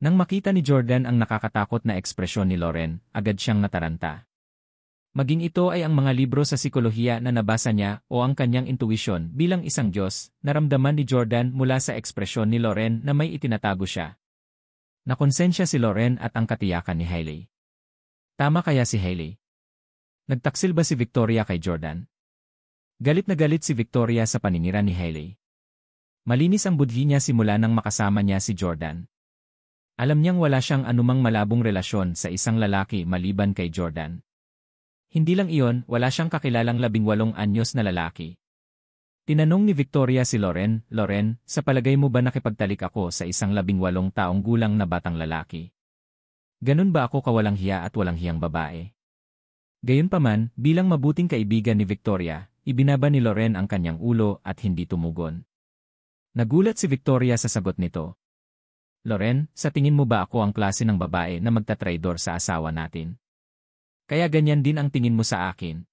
Nang makita ni Jordan ang nakakatakot na ekspresyon ni Loren, agad siyang nataranta. Maging ito ay ang mga libro sa psikolohiya na nabasa niya o ang kanyang intuwisyon bilang isang Diyos, naramdaman ni Jordan mula sa ekspresyon ni Loren na may itinatago siya. Nakonsensya si Loren at ang katiyakan ni Hailey. Tama kaya si Hailey? Nagtaksil ba si Victoria kay Jordan? Galit na galit si Victoria sa paninira ni Hailey. Malinis ang budhi niya simula nang makasama niya si Jordan. Alam niyang wala siyang anumang malabong relasyon sa isang lalaki maliban kay Jordan. Hindi lang iyon, wala siyang kakilalang 18 anyos na lalaki. Tinanong ni Victoria si Loren, "Loren, sa palagay mo ba nakipagtalik ako sa isang 18 taong gulang na batang lalaki? Ganun ba ako kawalang hiya at walang hiyang babae?" Gayunpaman, bilang mabuting kaibigan ni Victoria, ibinaba ni Loren ang kanyang ulo at hindi tumugon. Nagulat si Victoria sa sagot nito. "Loren, sa tingin mo ba ako ang klase ng babae na magtatraidor sa asawa natin? Kaya ganyan din ang tingin mo sa akin?"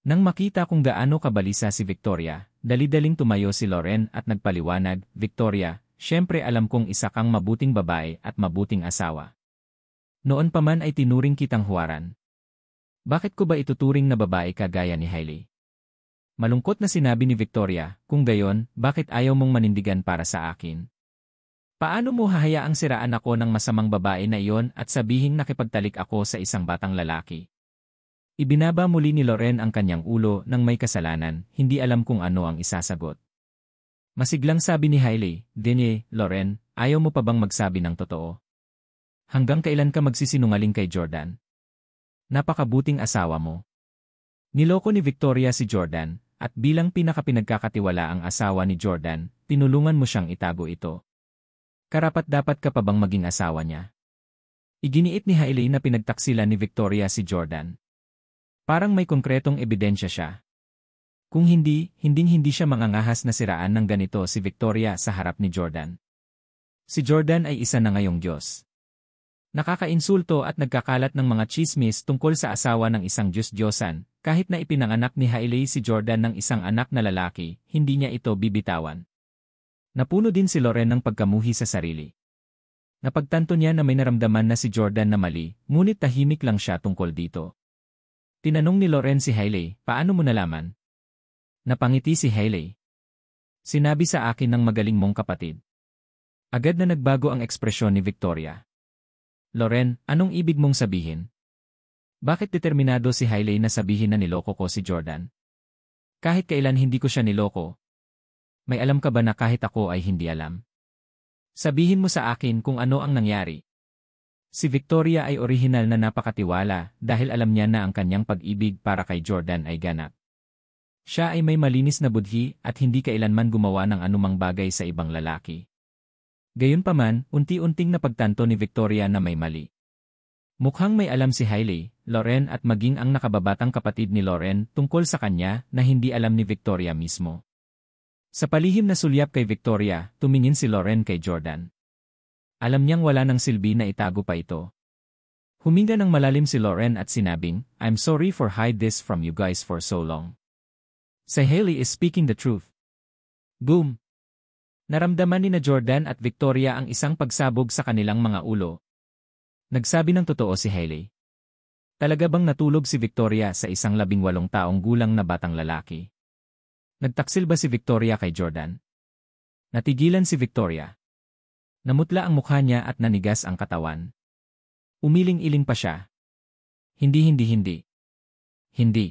Nang makita kung gaano kabalisa si Victoria, dali-daling tumayo si Loren at nagpaliwanag, "Victoria, syempre alam kong isa kang mabuting babae at mabuting asawa. Noon pa man ay tinuring kitang huwaran. Bakit ko ba ituturing na babae ka gaya ni Hailey?" Malungkot na sinabi ni Victoria, "Kung gayon, bakit ayaw mong manindigan para sa akin? Paano mo hahayaang siraan ako ng masamang babae na iyon at sabihing nakipagtalik ako sa isang batang lalaki?" Ibinaba muli ni Loren ang kanyang ulo nang may kasalanan, hindi alam kung ano ang isasagot. Masiglang sabi ni Hailey, "Denye, Loren, ayaw mo pa bang magsabi ng totoo? Hanggang kailan ka magsisinungaling kay Jordan? Napakabuting asawa mo." Niloko ni Victoria si Jordan, at bilang pinakapinagkakatiwala ang asawa ni Jordan, tinulungan mo siyang itago ito. Karapat-dapat ka pa bang maging asawa niya? Iginiit ni Hailey na pinagtaksilan ni Victoria si Jordan. Parang may konkretong ebidensya siya. Kung hindi siya mangangahas na siraan ng ganito si Victoria sa harap ni Jordan. Si Jordan ay isa na ngayong Diyos. Nakakainsulto at nagkakalat ng mga chismis tungkol sa asawa ng isang Diyos-Diyosan, kahit na ipinanganak ni Hailey si Jordan ng isang anak na lalaki, hindi niya ito bibitawan. Napuno din si Loren ng pagkamuhi sa sarili. Napagtanto niya na may naramdaman na si Jordan na mali, ngunit tahimik lang siya tungkol dito. Tinanong ni Loren si Hailey, "Paano mo nalaman?" Napangiti si Hailey. "Sinabi sa akin ng magaling mong kapatid." Agad na nagbago ang ekspresyon ni Victoria. "Loren, anong ibig mong sabihin? Bakit determinado si Hailey na sabihin na niloko ko si Jordan? Kahit kailan hindi ko siya niloko. May alam ka ba na kahit ako ay hindi alam? Sabihin mo sa akin kung ano ang nangyari." Si Victoria ay orihinal na napakatiwala dahil alam niya na ang kanyang pag-ibig para kay Jordan ay ganap. Siya ay may malinis na budhi at hindi kailanman gumawa ng anumang bagay sa ibang lalaki. Gayunpaman, unti-unting napagtanto ni Victoria na may mali. Mukhang may alam si Hailey, Loren at maging ang nakababatang kapatid ni Loren tungkol sa kanya na hindi alam ni Victoria mismo. Sa palihim na sulyap kay Victoria, tumingin si Loren kay Jordan. Alam niyang wala ng silbi na itago pa ito. Huminga ng malalim si Loren at sinabing, "I'm sorry for hide this from you guys for so long. Si Hailey is speaking the truth." Boom! Naramdaman ni na Jordan at Victoria ang isang pagsabog sa kanilang mga ulo. Nagsabi ng totoo si Hailey. Talaga bang natulog si Victoria sa isang 18 taong gulang na batang lalaki? Nagtaksil ba si Victoria kay Jordan? Natigilan si Victoria. Namutla ang mukha niya at nanigas ang katawan. Umiling-iling pa siya. Hindi. Hindi.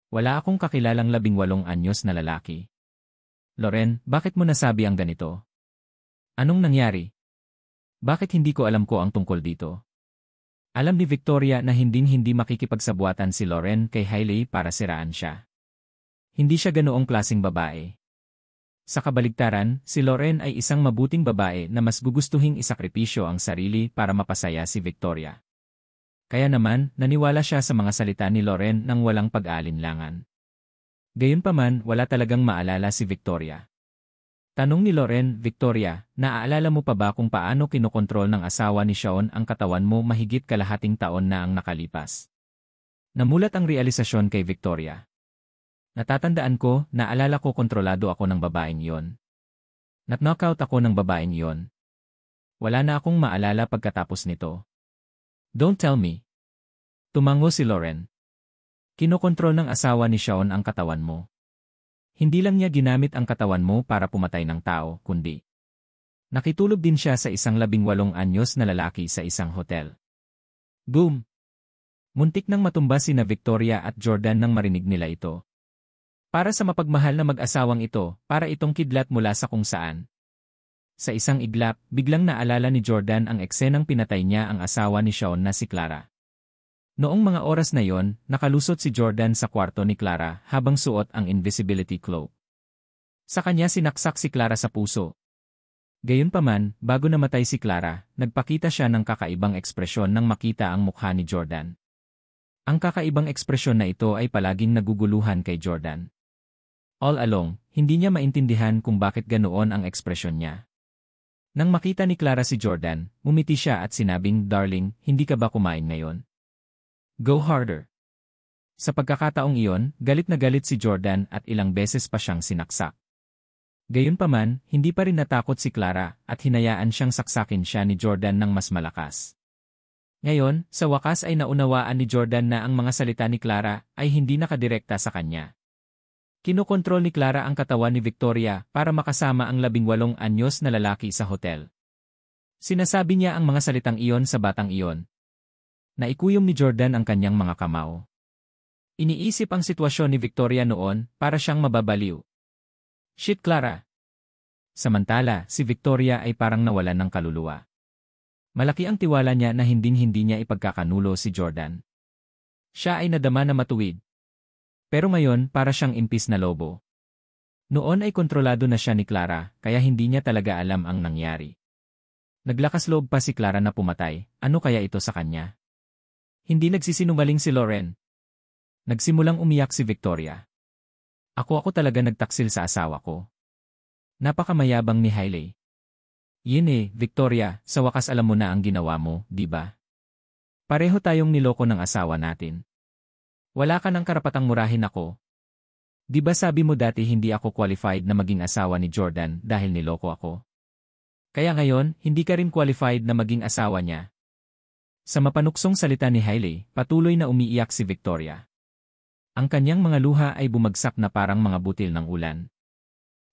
Wala akong kakilalang 18 anyos na lalaki. Loren, bakit mo nasabi ang ganito? Anong nangyari? Bakit hindi ko alam ko ang tungkol dito? Alam ni Victoria na hindi makikipagsabuatan si Loren kay Hailey para siraan siya. Hindi siya ganoong klaseng babae. Sa kabaligtaran, si Loren ay isang mabuting babae na mas gugustuhing isakripisyo ang sarili para mapasaya si Victoria. Kaya naman, naniwala siya sa mga salita ni Loren nang walang pag-aalinlangan. Gayunpaman, wala talagang maalala si Victoria. Tanong ni Loren, "Victoria, naaalala mo pa ba kung paano kinokontrol ng asawa ni Shaun ang katawan mo mahigit kalahating taon na ang nakalipas?" Namulat ang realisasyon kay Victoria. Natatandaan ko, naalala ko kontrolado ako ng babaeng iyon. Knock-out ako ng babaeng iyon. Wala na akong maalala pagkatapos nito. Don't tell me. Tumango si Lauren. Kinokontrol ng asawa ni Sean ang katawan mo. Hindi lang niya ginamit ang katawan mo para pumatay ng tao, kundi nakitulog din siya sa isang 18 anyos na lalaki sa isang hotel. Boom! Muntik nang matumba sina Victoria at Jordan nang marinig nila ito. Para sa mapagmahal na mag-asawang ito, para itong kidlat mula sa kung saan. Sa isang iglap, biglang naalala ni Jordan ang eksenang pinatay niya ang asawa ni Sean na si Clara. Noong mga oras na yon, nakalusot si Jordan sa kwarto ni Clara habang suot ang invisibility cloak. Sa kanya sinaksak si Clara sa puso. Gayunpaman, bago namatay si Clara, nagpakita siya ng kakaibang ekspresyon nang makita ang mukha ni Jordan. Ang kakaibang ekspresyon na ito ay palaging naguguluhan kay Jordan. All along, hindi niya maintindihan kung bakit ganoon ang ekspresyon niya. Nang makita ni Clara si Jordan, ngumiti siya at sinabing, "Darling, hindi ka ba kumain ngayon? Go harder." Sa pagkakataong iyon, galit na galit si Jordan at ilang beses pa siyang sinaksak. Gayunpaman, hindi pa rin natakot si Clara at hinayaan siyang saksakin siya ni Jordan ng mas malakas. Ngayon, sa wakas ay naunawaan ni Jordan na ang mga salita ni Clara ay hindi nakadirekta sa kanya. Kinokontrol ni Clara ang katawan ni Victoria para makasama ang 18 anyos na lalaki sa hotel. Sinasabi niya ang mga salitang iyon sa batang iyon. Naikuyom ni Jordan ang kanyang mga kamao. Iniisip ang sitwasyon ni Victoria noon para siyang mababaliw. Shit, Clara! Samantala, si Victoria ay parang nawalan ng kaluluwa. Malaki ang tiwala niya na hinding-hindi niya ipagkakanulo si Jordan. Siya ay nadama na matuwid. Pero ngayon, para siyang impis na lobo. Noon ay kontrolado na siya ni Clara, kaya hindi niya talaga alam ang nangyari. Naglakas loob pa si Clara na pumatay, ano kaya ito sa kanya? Hindi nagsisinungaling si Lauren. Nagsimulang umiyak si Victoria. Ako talaga nagtaksil sa asawa ko. Napakamayabang ni Hailey. Yun Victoria, sa wakas alam mo na ang ginawa mo, di ba? Pareho tayong niloko ng asawa natin. Wala ka ng karapatang murahin ako. Di ba sabi mo dati hindi ako qualified na maging asawa ni Jordan dahil niloko ako? Kaya ngayon, hindi ka rin qualified na maging asawa niya. Sa mapanuksong salita ni Hailey, patuloy na umiiyak si Victoria. Ang kanyang mga luha ay bumagsak na parang mga butil ng ulan.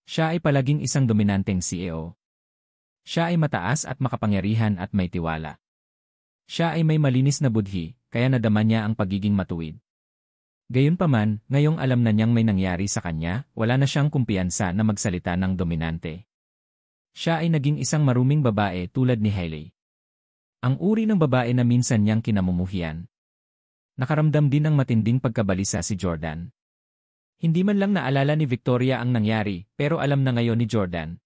Siya ay palaging isang dominanteng CEO. Siya ay mataas at makapangyarihan at may tiwala. Siya ay may malinis na budhi, kaya nadama niya ang pagiging matuwid. Gayunpaman, ngayong alam na niyang may nangyari sa kanya, wala na siyang kumpiyansa na magsalita ng dominante. Siya ay naging isang maruming babae tulad ni Hailey. Ang uri ng babae na minsan niyang kinamumuhian. Nakaramdam din ng matinding pagkabalisa si Jordan. Hindi man lang naalala ni Victoria ang nangyari, pero alam na ngayon ni Jordan.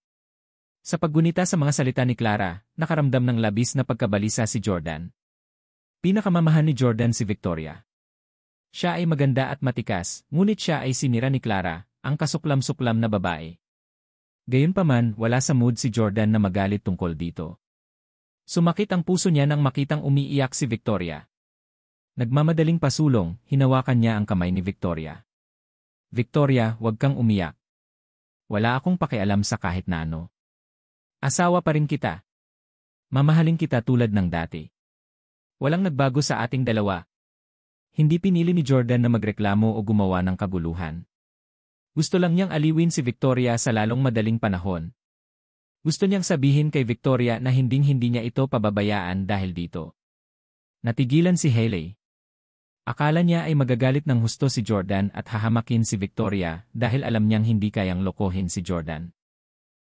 Sa paggunita sa mga salita ni Clara, nakaramdam ng labis na pagkabalisa si Jordan. Pinakamamahan ni Jordan si Victoria. Siya ay maganda at matikas, ngunit siya ay sinira ni Clara, ang kasuklam-suklam na babae. Gayunpaman, wala sa mood si Jordan na magalit tungkol dito. Sumakit ang puso niya nang makitang umiiyak si Victoria. Nagmamadaling pasulong, hinawakan niya ang kamay ni Victoria. Victoria, huwag kang umiyak. Wala akong pakialam sa kahit na ano. Asawa pa rin kita. Mamahalin kita tulad ng dati. Walang nagbago sa ating dalawa. Hindi pinili ni Jordan na magreklamo o gumawa ng kaguluhan. Gusto lang niyang aliwin si Victoria sa lalong madaling panahon. Gusto niyang sabihin kay Victoria na hinding-hindi niya ito pababayaan dahil dito. Natigilan si Hailey. Akala niya ay magagalit ng husto si Jordan at hahamakin si Victoria dahil alam niyang hindi kayang lokohin si Jordan.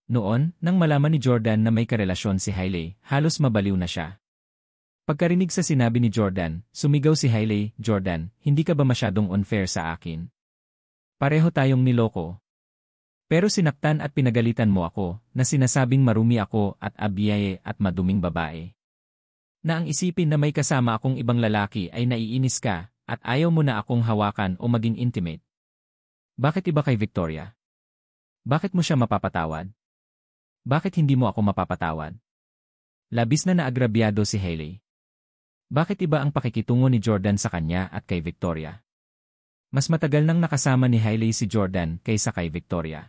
Noon, nang malaman ni Jordan na may karelasyon si Hailey, halos mabaliw na siya. Pagkarinig sa sinabi ni Jordan, sumigaw si Hailey, "Jordan, hindi ka ba masyadong unfair sa akin? Pareho tayong niloko. Pero sinaktan at pinagalitan mo ako, na sinasabing marumi ako at abiyaye at maduming babae. Na ang isipin na may kasama akong ibang lalaki ay naiinis ka, at ayaw mo na akong hawakan o maging intimate. Bakit iba kay Victoria? Bakit mo siya mapapatawad? Bakit hindi mo ako mapapatawad?" Labis na naagrabyado si Hailey. Bakit iba ang pakikitungo ni Jordan sa kanya at kay Victoria? Mas matagal nang nakasama ni Hailey si Jordan kaysa kay Victoria.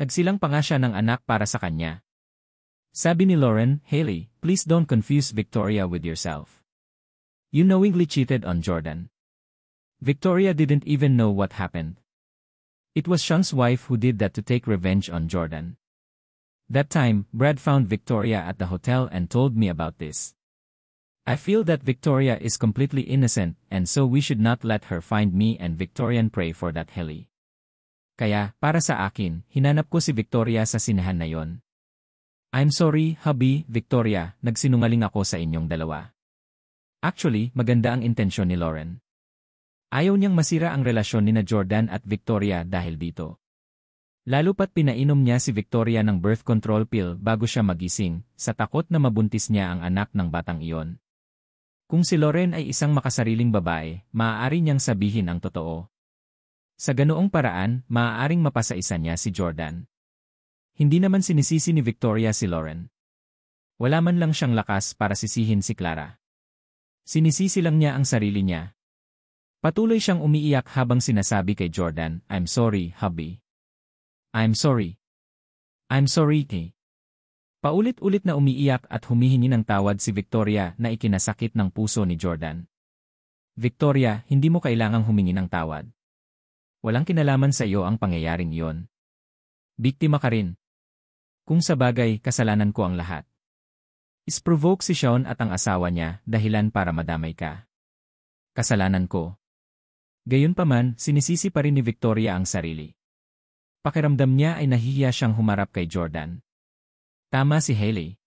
Nagsilang pa nga siya ng anak para sa kanya. Sabi ni Lauren, Hailey, please don't confuse Victoria with yourself. You knowingly cheated on Jordan. Victoria didn't even know what happened. It was Sean's wife who did that to take revenge on Jordan. That time, Brad found Victoria at the hotel and told me about this. I feel that Victoria is completely innocent and so we should not let her find me and Victoria and pray for that Hailey. Kaya, para sa akin, hinanap ko si Victoria sa sinehan na yon. I'm sorry, hubby, Victoria, nagsinungaling ako sa inyong dalawa. Actually, maganda ang intensyon ni Lauren. Ayaw niyang masira ang relasyon ni Jordan at Victoria dahil dito. Lalo pat pinainom niya si Victoria ng birth control pill bago siya magising, sa takot na mabuntis niya ang anak ng batang iyon. Kung si Lauren ay isang makasariling babae, maaari niyang sabihin ang totoo. Sa ganoong paraan, maaaring mapasaisa niya si Jordan. Hindi naman sinisisi ni Victoria si Lauren. Wala man lang siyang lakas para sisihin si Clara. Sinisisi lang niya ang sarili niya. Patuloy siyang umiiyak habang sinasabi kay Jordan, I'm sorry, hubby. I'm sorry. I'm sorry, Kay. Paulit-ulit na umiiyak at humihingi ng tawad si Victoria na ikinasakit ng puso ni Jordan. Victoria, hindi mo kailangang humingi ng tawad. Walang kinalaman sa iyo ang pangyayaring iyon. Biktima ka rin. Kung sa bagay, kasalanan ko ang lahat. Isprovoke si Sean at ang asawa niya, dahilan para madamay ka. Kasalanan ko. Gayunpaman, sinisisi pa rin ni Victoria ang sarili. Pakiramdam niya ay nahihiya siyang humarap kay Jordan. Tama si Hailey.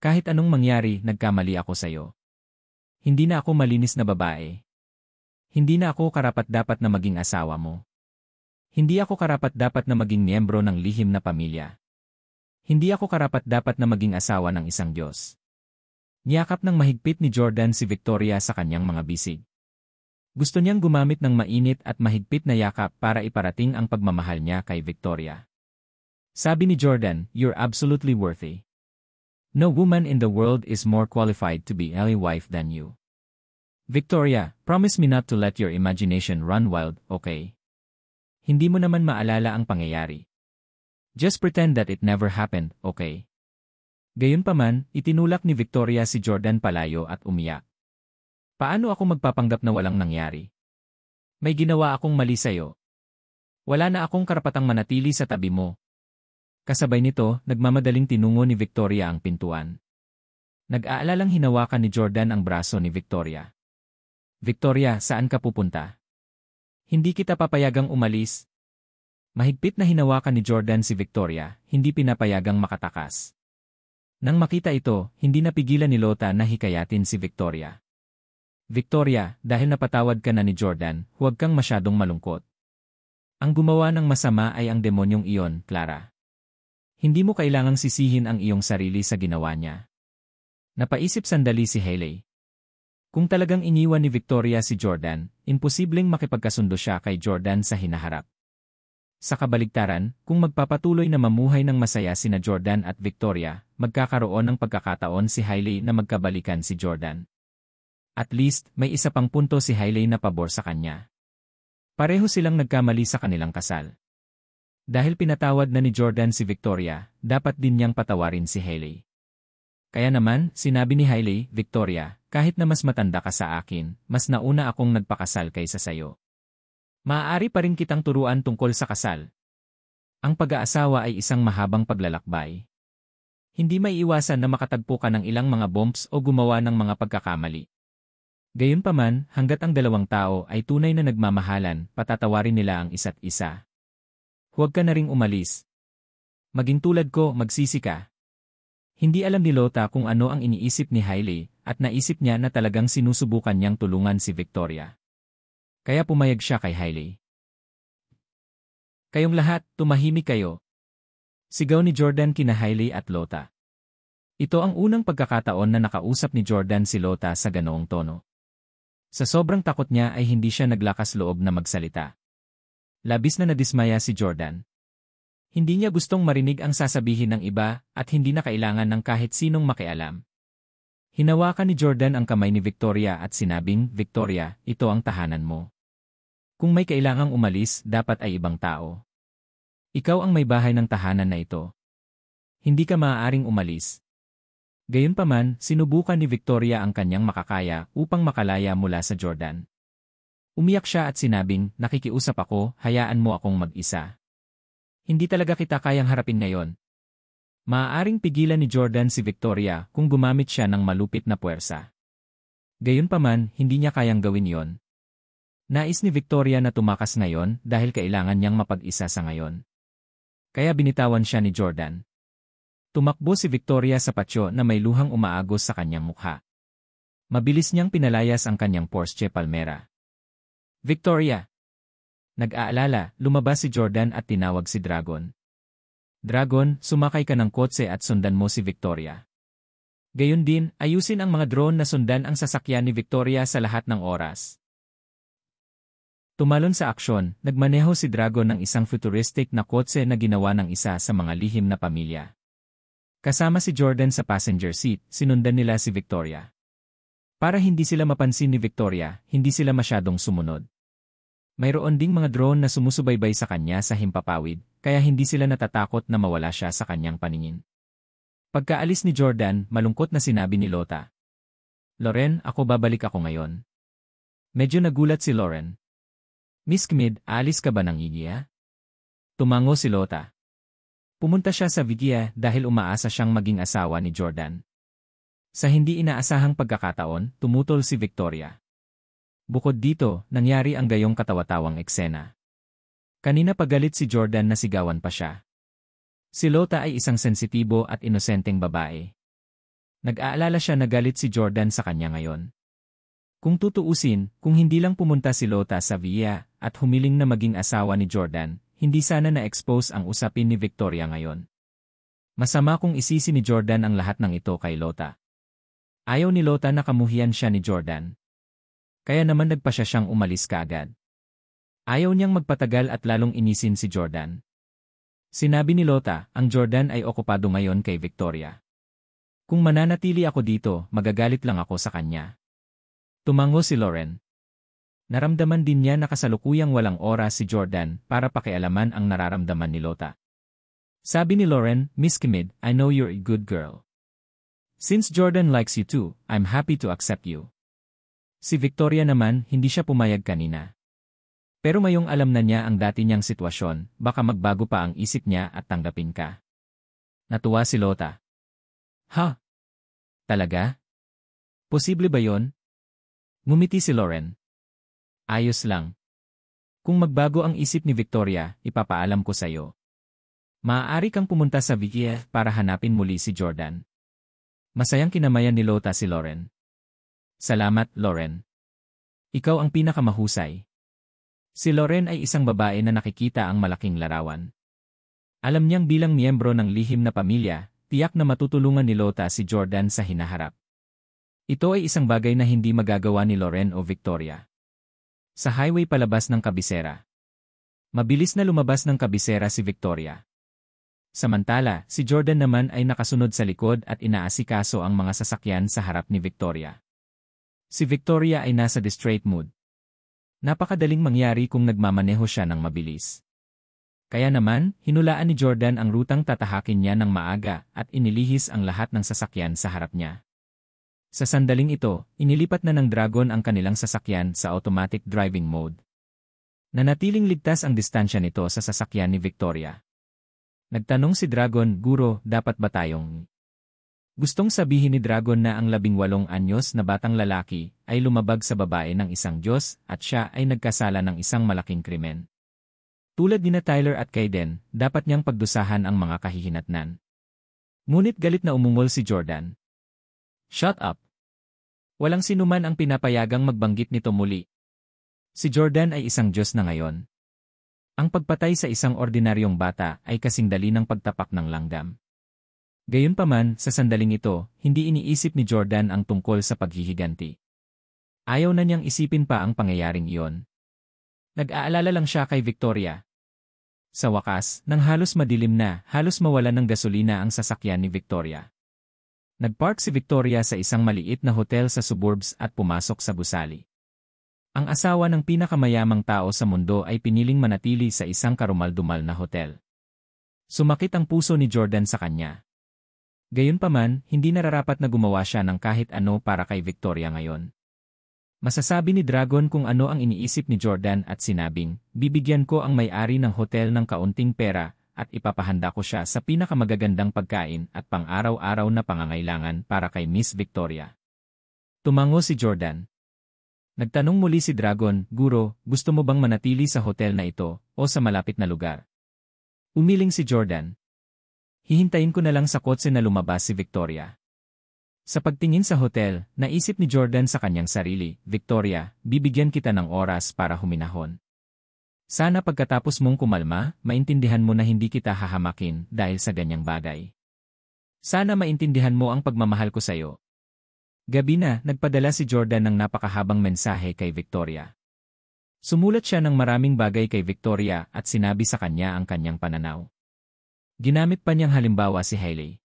Kahit anong mangyari, nagkamali ako sa'yo. Hindi na ako malinis na babae. Hindi na ako karapat-dapat na maging asawa mo. Hindi ako karapat-dapat na maging miyembro ng lihim na pamilya. Hindi ako karapat-dapat na maging asawa ng isang Diyos. Niyakap ng mahigpit ni Jordan si Victoria sa kanyang mga bisig. Gusto niyang gumamit ng mainit at mahigpit na yakap para iparating ang pagmamahal niya kay Victoria. Sabi ni Jordan, you're absolutely worthy. No woman in the world is more qualified to be a wife than you. Victoria, promise me not to let your imagination run wild, okay? Hindi mo naman maalala ang pangyayari. Just pretend that it never happened, okay? Gayunpaman, itinulak ni Victoria si Jordan palayo at umiyak. Paano ako magpapanggap na walang nangyari? May ginawa akong mali sa'yo. Wala na akong karapatang manatili sa tabi mo. Kasabay nito, nagmamadaling tinungo ni Victoria ang pintuan. Nag-aalalang hinawakan ni Jordan ang braso ni Victoria. Victoria, saan ka pupunta? Hindi kita papayagang umalis. Mahigpit na hinawakan ni Jordan si Victoria, hindi pinapayagang makatakas. Nang makita ito, hindi napigilan ni Lota na hikayatin si Victoria. Victoria, dahil napatawad ka na ni Jordan, huwag kang masyadong malungkot. Ang gumawa ng masama ay ang demonyong iyon, Clara. Hindi mo kailangang sisihin ang iyong sarili sa ginawa niya. Napaisip sandali si Hailey. Kung talagang iniwan ni Victoria si Jordan, imposibleng makipagkasundo siya kay Jordan sa hinaharap. Sa kabaligtaran, kung magpapatuloy na mamuhay ng masaya sina Jordan at Victoria, magkakaroon ng pagkakataon si Hailey na magkabalikan si Jordan. At least, may isa pang punto si Hailey na pabor sa kanya. Pareho silang nagkamali sa kanilang kasal. Dahil pinatawad na ni Jordan si Victoria, dapat din niyang patawarin si Hailey. Kaya naman, sinabi ni Hailey, Victoria, kahit na mas matanda ka sa akin, mas nauna akong nagpakasal kaysa sayo. Maaari pa rin kitang turuan tungkol sa kasal. Ang pag-aasawa ay isang mahabang paglalakbay. Hindi maiiwasan na makatagpo ka ng ilang mga bumps o gumawa ng mga pagkakamali. Gayunpaman, hanggat ang dalawang tao ay tunay na nagmamahalan, patatawarin nila ang isa't isa. Huwag ka na ring umalis. Maging tulad ko, magsisi ka. Hindi alam ni Lota kung ano ang iniisip ni Hailey, at naisip niya na talagang sinusubukan niyang tulungan si Victoria. Kaya pumayag siya kay Hailey. Kayong lahat, tumahimik kayo. Sigaw ni Jordan kina Hailey at Lota. Ito ang unang pagkakataon na nakausap ni Jordan si Lota sa ganoong tono. Sa sobrang takot niya ay hindi siya naglakas loob na magsalita. Labis na nadismaya si Jordan. Hindi niya gustong marinig ang sasabihin ng iba at hindi na kailangan ng kahit sinong makialam. Hinawakan ni Jordan ang kamay ni Victoria at sinabing, Victoria, ito ang tahanan mo. Kung may kailangang umalis, dapat ay ibang tao. Ikaw ang may bahay ng tahanan na ito. Hindi ka maaaring umalis. Gayunpaman, sinubukan ni Victoria ang kanyang makakaya upang makalaya mula sa Jordan. Umiyak siya at sinabing, nakikiusap ako, hayaan mo akong mag-isa. Hindi talaga kita kayang harapin ngayon. Maaaring pigilan ni Jordan si Victoria kung gumamit siya ng malupit na puwersa. Gayunpaman, hindi niya kayang gawin yon. Nais ni Victoria na tumakas ngayon dahil kailangan niyang mapag-isa sa ngayon. Kaya binitawan siya ni Jordan. Tumakbo si Victoria sa patio na may luhang umaagos sa kanyang mukha. Mabilis niyang pinalayas ang kanyang Porsche Palmera. Victoria! Nag-aalala, lumabas si Jordan at tinawag si Dragon. Dragon, sumakay ka ng kotse at sundan mo si Victoria. Gayon din, ayusin ang mga drone na sundan ang sasakyan ni Victoria sa lahat ng oras. Tumalon sa aksyon, nagmaneho si Dragon ng isang futuristic na kotse na ginawa ng isa sa mga lihim na pamilya. Kasama si Jordan sa passenger seat, sinundan nila si Victoria. Para hindi sila mapansin ni Victoria, hindi sila masyadong sumunod. Mayroon ding mga drone na sumusubaybay sa kanya sa himpapawid, kaya hindi sila natatakot na mawala siya sa kanyang paningin. Pagkaalis ni Jordan, malungkot na sinabi ni Lota. Loren, ako babalik ako ngayon. Medyo nagulat si Loren. Miss Kmid, aalis ka ba ng Igia? Tumango si Lota. Pumunta siya sa Vigia dahil umaasa siyang maging asawa ni Jordan. Sa hindi inaasahang pagkakataon, tumutol si Victoria. Bukod dito, nangyari ang gayong katawatawang eksena. Kanina pagalit si Jordan na sigawan pa siya. Si Lota ay isang sensitibo at inosenteng babae. Nag-aalala siya na galit si Jordan sa kanya ngayon. Kung tutuusin, kung hindi lang pumunta si Lota sa Vigia at humiling na maging asawa ni Jordan, hindi sana na-expose ang usapin ni Victoria ngayon. Masama kung isisi ni Jordan ang lahat ng ito kay Lota. Ayaw ni Lota na kamuhian siya ni Jordan. Kaya naman nagpasya siyang umalis kaagad. Ayaw niyang magpatagal at lalong inisin si Jordan. Sinabi ni Lota, ang Jordan ay okupado ngayon kay Victoria. Kung mananatili ako dito, magagalit lang ako sa kanya. Tumango si Loren. Naramdaman din niya na kasalukuyang walang oras si Jordan para pakialaman ang nararamdaman ni Lota. Sabi ni Loren, Miss Kmid, I know you're a good girl. Since Jordan likes you too, I'm happy to accept you. Si Victoria naman, hindi siya pumayag kanina. Pero mayong alam na niya ang dati niyang sitwasyon, baka magbago pa ang isip niya at tanggapin ka. Natuwa si Lota. Ha? Talaga? Posible ba yon? Ngumiti si Loren. Ayos lang. Kung magbago ang isip ni Victoria, ipapaalam ko sa'yo. Maaari kang pumunta sa Vigia para hanapin muli si Jordan. Masayang kinamayan ni Lota si Loren. Salamat, Loren. Ikaw ang pinakamahusay. Si Loren ay isang babae na nakikita ang malaking larawan. Alam niyang bilang miyembro ng lihim na pamilya, tiyak na matutulungan ni Lota si Jordan sa hinaharap. Ito ay isang bagay na hindi magagawa ni Loren o Victoria. Sa highway palabas ng kabisera. Mabilis na lumabas ng kabisera si Victoria. Samantala, si Jordan naman ay nakasunod sa likod at inaasikaso ang mga sasakyan sa harap ni Victoria. Si Victoria ay nasa distraught mood. Napakadaling mangyari kung nagmamaneho siya ng mabilis. Kaya naman, hinulaan ni Jordan ang rutang tatahakin niya ng maaga at inilihis ang lahat ng sasakyan sa harap niya. Sa sandaling ito, inilipat na ng Dragon ang kanilang sasakyan sa automatic driving mode. Nanatiling ligtas ang distansya nito sa sasakyan ni Victoria. Nagtanong si Dragon, Guro, dapat ba tayong? Gustong sabihin ni Dragon na ang 18 anyos na batang lalaki ay lumabag sa babae ng isang Diyos at siya ay nagkasala ng isang malaking krimen. Tulad ni Tyler at Kaiden, dapat niyang pagdusahan ang mga kahihinatnan. Ngunit galit na umungol si Jordan. Shut up! Walang sinuman ang pinapayagang magbanggit nito muli. Si Jordan ay isang Diyos na ngayon. Ang pagpatay sa isang ordinaryong bata ay kasing dali ng pagtapak ng langgam. Gayunpaman, sa sandaling ito, hindi iniisip ni Jordan ang tungkol sa paghihiganti. Ayaw na niyang isipin pa ang pangyayaring iyon. Nag-aalala lang siya kay Victoria. Sa wakas, nang halos madilim na, halos mawalan ng gasolina ang sasakyan ni Victoria. Nagpark si Victoria sa isang maliit na hotel sa suburbs at pumasok sa gusali. Ang asawa ng pinakamayamang tao sa mundo ay piniling manatili sa isang karumal-dumal na hotel. Sumakit ang puso ni Jordan sa kanya. Gayunpaman, hindi nararapat na gumawa siya ng kahit ano para kay Victoria ngayon. Masasabi ni Dragon kung ano ang iniisip ni Jordan at sinabing, bibigyan ko ang may-ari ng hotel ng kaunting pera at ipapahanda ko siya sa pinakamagagandang pagkain at pang-araw-araw na pangangailangan para kay Miss Victoria. Tumango si Jordan. Nagtanong muli si Dragon, Guro, gusto mo bang manatili sa hotel na ito o sa malapit na lugar? Umiling si Jordan. Hihintayin ko na lang sa kotse na lumabas si Victoria. Sa pagtingin sa hotel, naisip ni Jordan sa kanyang sarili, Victoria, bibigyan kita ng oras para huminahon. Sana pagkatapos mong kumalma, maintindihan mo na hindi kita hahamakin dahil sa ganyang bagay. Sana maintindihan mo ang pagmamahal ko sa'yo. Gabi na, nagpadala si Jordan ng napakahabang mensahe kay Victoria. Sumulat siya ng maraming bagay kay Victoria at sinabi sa kanya ang kanyang pananaw. Ginamit pa niyang halimbawa si Hailey.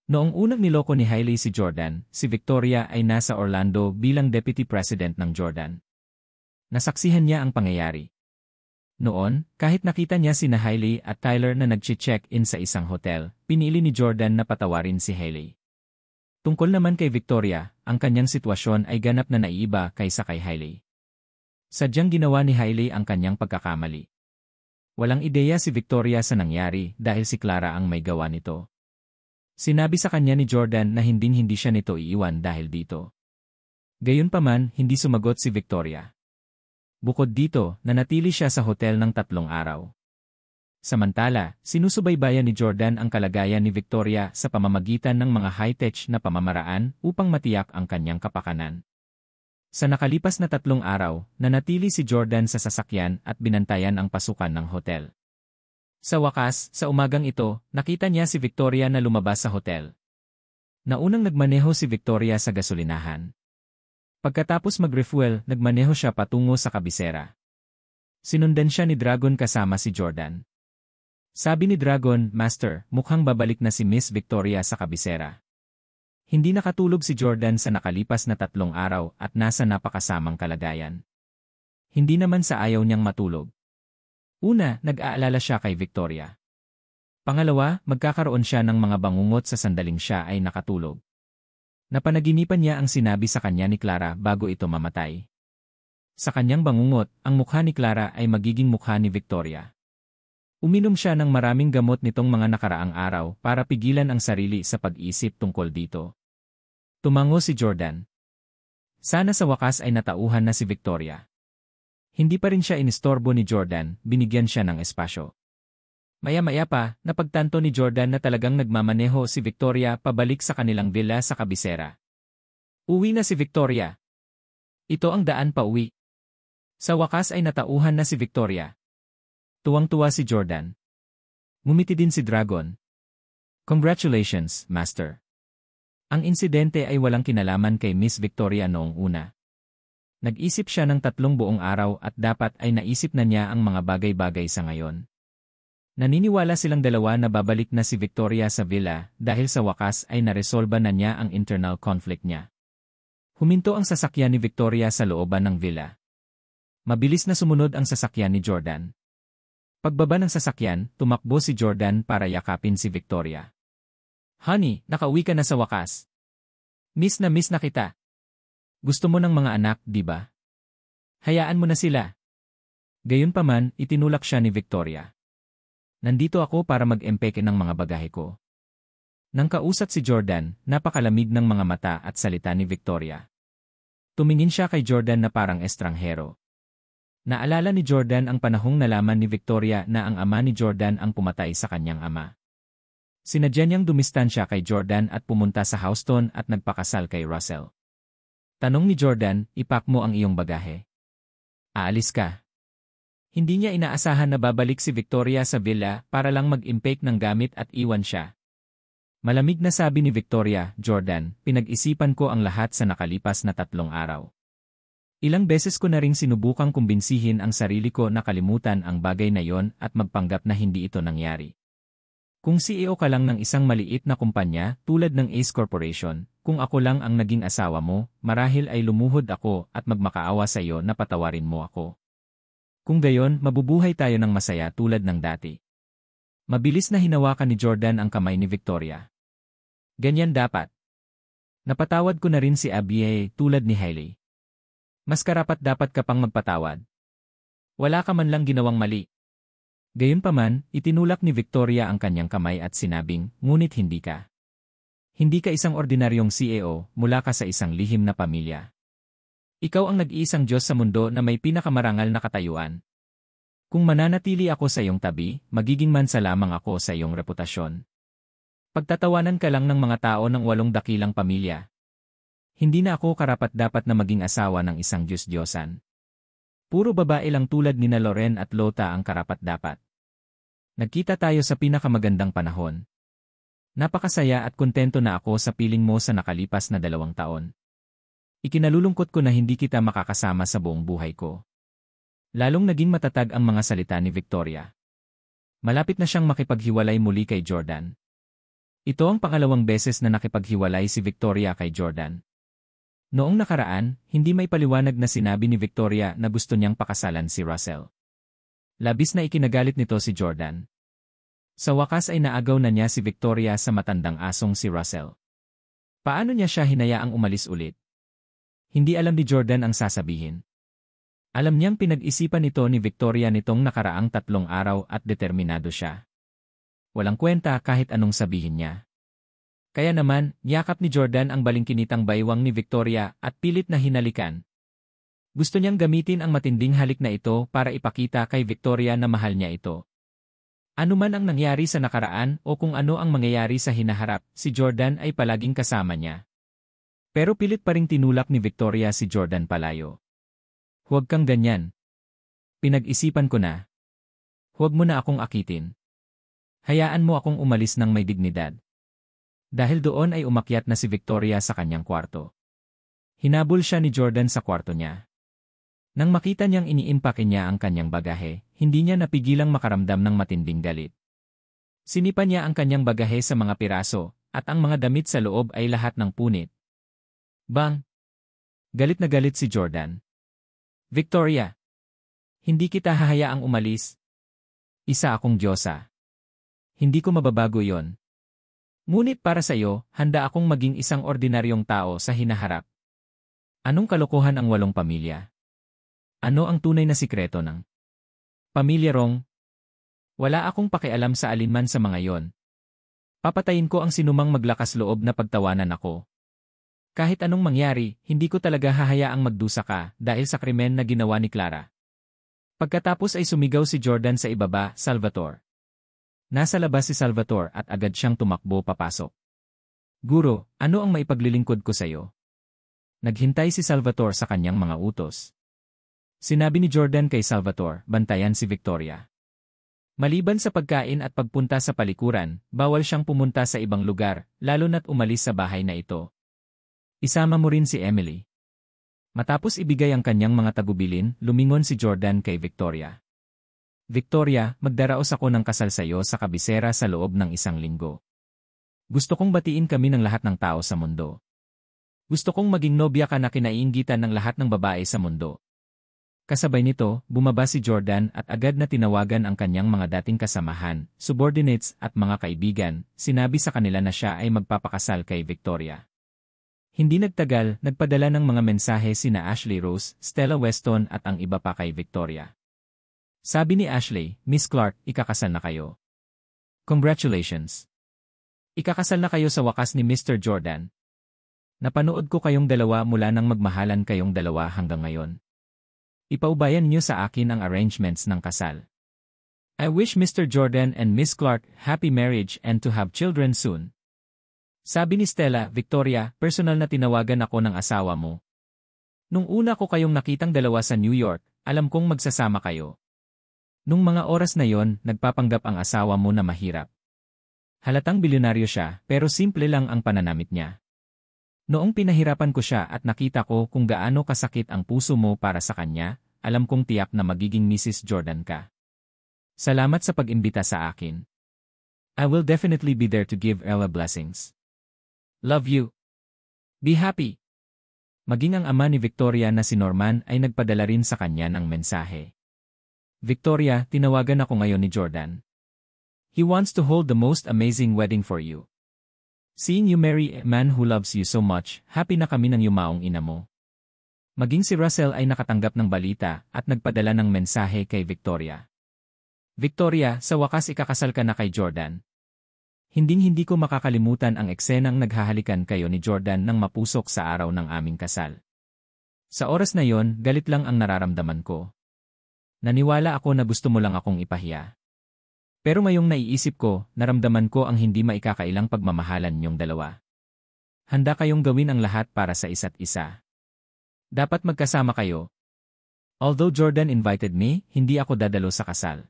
Noong unang niloko ni Hailey si Jordan, si Victoria ay nasa Orlando bilang Deputy President ng Jordan. Nasaksihan niya ang pangyayari. Noon, kahit nakita niya sina Hailey at Tyler na nag-check-in sa isang hotel, pinili ni Jordan na patawarin si Hailey. Tungkol naman kay Victoria, ang kanyang sitwasyon ay ganap na naiiba kaysa kay Hailey. Sadyang ginawa ni Hailey ang kanyang pagkakamali. Walang ideya si Victoria sa nangyari dahil si Clara ang may gawa nito. Sinabi sa kanya ni Jordan na hindi siya nito iiwan dahil dito. Gayunpaman, hindi sumagot si Victoria. Bukod dito, nanatili siya sa hotel ng 3 araw. Samantala, sinusubaybayan ni Jordan ang kalagayan ni Victoria sa pamamagitan ng mga high-tech na pamamaraan upang matiyak ang kanyang kapakanan. Sa nakalipas na 3 araw, nanatili si Jordan sa sasakyan at binantayan ang pasukan ng hotel. Sa wakas, sa umagang ito, nakita niya si Victoria na lumabas sa hotel. Naunang nagmaneho si Victoria sa gasolinahan. Pagkatapos mag-refuel, nagmaneho siya patungo sa kabisera. Sinundan siya ni Dragon kasama si Jordan. Sabi ni Dragon, Master, mukhang babalik na si Miss Victoria sa kabisera. Hindi nakatulog si Jordan sa nakalipas na 3 araw at nasa napakasamang kalagayan. Hindi naman sa ayaw niyang matulog. Una, nag-aalala siya kay Victoria. Pangalawa, magkakaroon siya ng mga bangungot sa sandaling siya ay nakatulog. Napanaginipan niya ang sinabi sa kanya ni Clara bago ito mamatay. Sa kanyang bangungot, ang mukha ni Clara ay magiging mukha ni Victoria. Uminom siya ng maraming gamot nitong mga nakaraang araw para pigilan ang sarili sa pag-isip tungkol dito. Tumango si Jordan. Sana sa wakas ay natauhan na si Victoria. Hindi pa rin siya inistorbo ni Jordan, binigyan siya ng espasyo. Maya-maya pa, napagtanto ni Jordan na talagang nagmamaneho si Victoria pabalik sa kanilang villa sa kabisera. Uwi na si Victoria. Ito ang daan pa uwi. Sa wakas ay natauhan na si Victoria. Tuwang-tuwa si Jordan. Ngumiti din si Dragon. Congratulations, Master. Ang insidente ay walang kinalaman kay Miss Victoria noong una. Nag-isip siya ng 3 buong araw at dapat ay naisip na niya ang mga bagay-bagay sa ngayon. Naniniwala silang dalawa na babalik na si Victoria sa villa dahil sa wakas ay naresolba na niya ang internal conflict niya. Huminto ang sasakyan ni Victoria sa looban ng villa. Mabilis na sumunod ang sasakyan ni Jordan. Pagbaba ng sasakyan, tumakbo si Jordan para yakapin si Victoria. Honey, nakauwi ka na sa wakas. Miss na kita. Gusto mo ng mga anak, di ba? Hayaan mo na sila. Gayunpaman, itinulak siya ni Victoria. Nandito ako para mag-empeke ng mga bagahe ko. Nang kausap si Jordan, napakalamig ng mga mata at salita ni Victoria. Tumingin siya kay Jordan na parang estranghero. Naalala ni Jordan ang panahong nalaman ni Victoria na ang ama ni Jordan ang pumatay sa kanyang ama. Sinadya niyang dumistansya kay Jordan at pumunta sa Houston at nagpakasal kay Russell. Tanong ni Jordan, ipak mo ang iyong bagahe. Aalis ka. Hindi niya inaasahan na babalik si Victoria sa villa para lang mag-impake ng gamit at iwan siya. Malamig na sabi ni Victoria, Jordan, pinag-isipan ko ang lahat sa nakalipas na 3 araw. Ilang beses ko na ring sinubukang kumbinsihin ang sarili ko na kalimutan ang bagay na yon at magpanggap na hindi ito nangyari. Kung CEO ka lang ng isang maliit na kumpanya tulad ng Ace Corporation, kung ako lang ang naging asawa mo, marahil ay lumuhod ako at magmakaawa sa iyo na patawarin mo ako. Kung gayon, mabubuhay tayo ng masaya tulad ng dati. Mabilis na hinawakan ni Jordan ang kamay ni Victoria. Ganyan dapat. Napatawad ko na rin si Abby tulad ni Hailey. Mas karapat dapat ka pang magpatawad. Wala ka man lang ginawang mali. Gayunpaman, itinulak ni Victoria ang kanyang kamay at sinabing, ngunit hindi ka. Hindi ka isang ordinaryong CEO, mula ka sa isang lihim na pamilya. Ikaw ang nag-iisang Diyos sa mundo na may pinakamarangal na katayuan. Kung mananatili ako sa iyong tabi, magiging mansa lamang ako sa iyong reputasyon. Pagtatawanan ka lang ng mga tao ng 8 dakilang pamilya. Hindi na ako karapat-dapat na maging asawa ng isang Diyos-Diyosan. Puro babae lang tulad nina Loren at Lota ang karapat-dapat. Nagkita tayo sa pinakamagandang panahon. Napakasaya at kontento na ako sa piling mo sa nakalipas na 2 taon. Ikinalulungkot ko na hindi kita makakasama sa buong buhay ko. Lalong naging matatag ang mga salita ni Victoria. Malapit na siyang makipaghiwalay muli kay Jordan. Ito ang pangalawang beses na nakipaghiwalay si Victoria kay Jordan. Noong nakaraan, hindi may paliwanag na sinabi ni Victoria na gusto niyang pakasalan si Russell. Labis na ikinagalit nito si Jordan. Sa wakas ay naagaw na niya si Victoria sa matandang asong si Russell. Paano niya siya hinayaang umalis ulit? Hindi alam ni Jordan ang sasabihin. Alam niyang pinag-isipan ito ni Victoria nitong nakaraang 3 araw at determinado siya. Walang kwenta kahit anong sabihin niya. Kaya naman, yakap ni Jordan ang balingkinitang baywang ni Victoria at pilit na hinalikan. Gusto niyang gamitin ang matinding halik na ito para ipakita kay Victoria na mahal niya ito. Ano man ang nangyari sa nakaraan o kung ano ang mangyayari sa hinaharap, si Jordan ay palaging kasama niya. Pero pilit pa ring tinulak ni Victoria si Jordan palayo. Huwag kang ganyan. Pinag-isipan ko na. Huwag mo na akong akitin. Hayaan mo akong umalis ng may dignidad. Dahil doon ay umakyat na si Victoria sa kanyang kwarto. Hinabol siya ni Jordan sa kwarto niya. Nang makita niyang iniimpake niya ang kanyang bagahe, hindi niya napigilang makaramdam ng matinding galit. Sinipa niya ang kanyang bagahe sa mga piraso, at ang mga damit sa loob ay lahat ng punit. Bang! Galit na galit si Jordan. Victoria! Hindi kita hahayaang umalis. Isa akong Diyosa. Hindi ko mababago yon. Ngunit para sa iyo, handa akong maging isang ordinaryong tao sa hinaharap. Anong kalokohan ang 8 pamilya? Ano ang tunay na sikreto ng pamilya Rong? Wala akong pakialam sa alinman sa mga yon. Papatayin ko ang sinumang maglakas loob na pagtawanan ako. Kahit anong mangyari, hindi ko talaga hahayaang magdusa ka dahil sa krimen na ginawa ni Clara. Pagkatapos ay sumigaw si Jordan sa ibaba, Salvatore. Nasa labas si Salvatore at agad siyang tumakbo papasok. Guro, ano ang maipaglilingkod ko sa iyo? Naghintay si Salvatore sa kanyang mga utos. Sinabi ni Jordan kay Salvatore, bantayan si Victoria. Maliban sa pagkain at pagpunta sa palikuran, bawal siyang pumunta sa ibang lugar, lalo na't umalis sa bahay na ito. Isama mo rin si Emily. Matapos ibigay ang kanyang mga tagubilin, lumingon si Jordan kay Victoria. Victoria, magdaraos ako ng kasal sa iyo sa kabisera sa loob ng 1 linggo. Gusto kong batiin kami ng lahat ng tao sa mundo. Gusto kong maging nobya ka na kinaiinggitan ng lahat ng babae sa mundo. Kasabay nito, bumaba si Jordan at agad na tinawagan ang kanyang mga dating kasamahan, subordinates at mga kaibigan, sinabi sa kanila na siya ay magpapakasal kay Victoria. Hindi nagtagal, nagpadala ng mga mensahe sina Ashley Rose, Stella Weston at ang iba pa kay Victoria. Sabi ni Ashley, Miss Clark, ikakasal na kayo. Congratulations! Ikakasal na kayo sa wakas ni Mr. Jordan. Napanood ko kayong dalawa mula nang magmahalan kayong dalawa hanggang ngayon. Ipaubayan niyo sa akin ang arrangements ng kasal. I wish Mr. Jordan and Miss Clark happy marriage and to have children soon. Sabi ni Stella, Victoria, personal na tinawagan ako ng asawa mo. Nung una ko kayong nakitang dalawa sa New York, alam kong magsasama kayo. Nung mga oras na yon, nagpapanggap ang asawa mo na mahirap. Halatang bilyonaryo siya, pero simple lang ang pananamit niya. Noong pinahirapan ko siya at nakita ko kung gaano kasakit ang puso mo para sa kanya, alam kong tiyak na magiging Mrs. Jordan ka. Salamat sa pag-imbita sa akin. I will definitely be there to give Ella blessings. Love you. Be happy. Maging ang ama ni Victoria na si Norman ay nagpadala rin sa kanya ng mensahe. Victoria, tinawagan ako ngayon ni Jordan. He wants to hold the most amazing wedding for you. Seeing you marry a man who loves you so much, happy na kami ng yumaong ina mo. Maging si Russell ay nakatanggap ng balita at nagpadala ng mensahe kay Victoria. Victoria, sa wakas ikakasal ka na kay Jordan. Hinding-hindi ko makakalimutan ang eksenang naghahalikan kayo ni Jordan nang mapusok sa araw ng aming kasal. Sa oras na yon, galit lang ang nararamdaman ko. Naniwala ako na gusto mo lang akong ipahiya. Pero ngayong naiisip ko, naramdaman ko ang hindi maikakailang pagmamahalan niyong dalawa. Handa kayong gawin ang lahat para sa isa't isa. Dapat magkasama kayo. Although Jordan invited me, hindi ako dadalo sa kasal.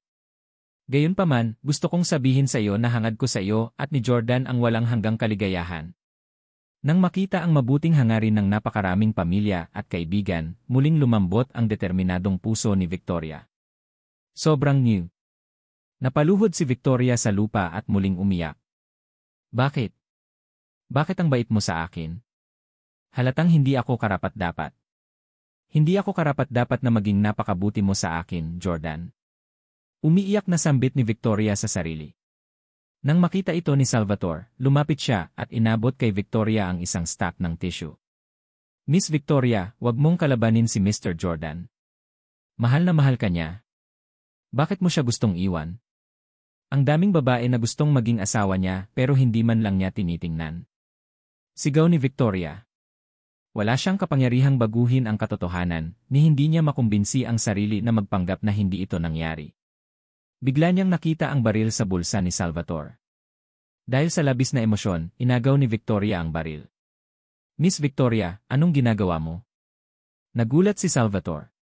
Gayunpaman, gusto kong sabihin sa iyo na hangad ko sa iyo at ni Jordan ang walang hanggang kaligayahan. Nang makita ang mabuting hangarin ng napakaraming pamilya at kaibigan, muling lumambot ang determinadong puso ni Victoria. Sobrang new. Napaluhod si Victoria sa lupa at muling umiyak. Bakit? Bakit ang bait mo sa akin? Halatang hindi ako karapat-dapat. Hindi ako karapat-dapat na maging napakabuti mo sa akin, Jordan. Umiiyak na sambit ni Victoria sa sarili. Nang makita ito ni Salvatore, lumapit siya at inabot kay Victoria ang isang stack ng tissue. Miss Victoria, wag mong kalabanin si Mr. Jordan. Mahal na mahal ka niya. Bakit mo siya gustong iwan? Ang daming babae na gustong maging asawa niya pero hindi man lang niya tinitingnan. Sigaw ni Victoria. Wala siyang kapangyarihang baguhin ang katotohanan, ni hindi niya makumbinsi ang sarili na magpanggap na hindi ito nangyari. Bigla niyang nakita ang baril sa bulsa ni Salvatore. Dahil sa labis na emosyon, inagaw ni Victoria ang baril. Miss Victoria, anong ginagawa mo? Nagulat si Salvatore.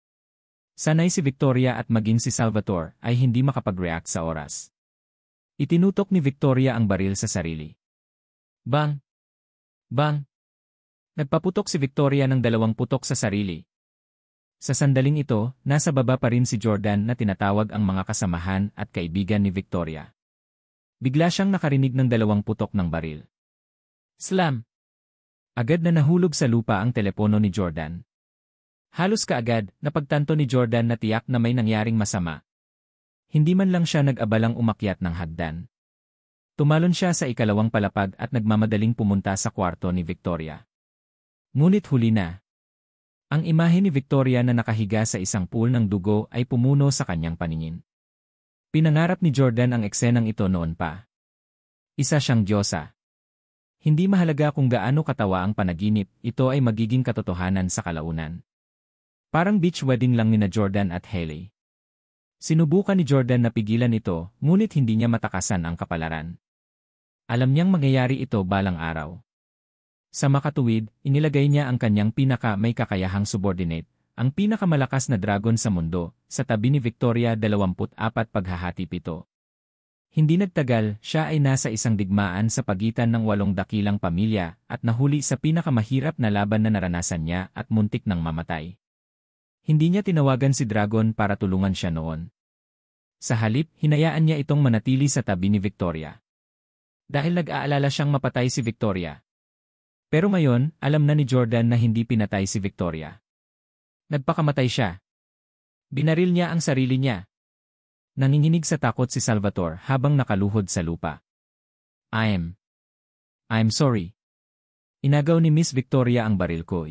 Sanay si Victoria at maging si Salvatore ay hindi makapag-react sa oras. Itinutok ni Victoria ang baril sa sarili. Bang! Bang! Nagpaputok si Victoria ng 2 putok sa sarili. Sa sandaling ito, nasa baba pa rin si Jordan na tinatawag ang mga kasamahan at kaibigan ni Victoria. Bigla siyang nakarinig ng 2 putok ng baril. Slam! Agad na nahulog sa lupa ang telepono ni Jordan. Halos kaagad, napagtanto ni Jordan na tiyak na may nangyaring masama. Hindi man lang siya nag-abalang umakyat ng hagdan. Tumalon siya sa ikalawang palapag at nagmamadaling pumunta sa kwarto ni Victoria. Ngunit huli na. Ang imahe ni Victoria na nakahiga sa isang pool ng dugo ay pumuno sa kanyang paningin. Pinangarap ni Jordan ang eksenang ito noon pa. Isa siyang diyosa. Hindi mahalaga kung gaano katawa ang panaginip, ito ay magiging katotohanan sa kalaunan. Parang beach wedding lang nina Jordan at Hailey. Sinubukan ni Jordan na pigilan ito, ngunit hindi niya matakasan ang kapalaran. Alam niyang mangyayari ito balang araw. Sa makatuwid, inilagay niya ang kanyang may kakayahang subordinate, ang pinakamalakas na dragon sa mundo, sa tabi ni Victoria 24 paghahati 7. Hindi nagtagal, siya ay nasa isang digmaan sa pagitan ng 8 dakilang pamilya at nahuli sa pinakamahirap na laban na naranasan niya at muntik nang mamatay. Hindi niya tinawagan si Dragon para tulungan siya noon. Sa halip, hinayaan niya itong manatili sa tabi ni Victoria. Dahil nag-aalala siyang mapatay si Victoria. Pero ngayon, alam na ni Jordan na hindi pinatay si Victoria. Nagpakamatay siya. Binaril niya ang sarili niya. Nanginginig sa takot si Salvatore habang nakaluhod sa lupa. I'm sorry. Inagaw ni Miss Victoria ang baril ko.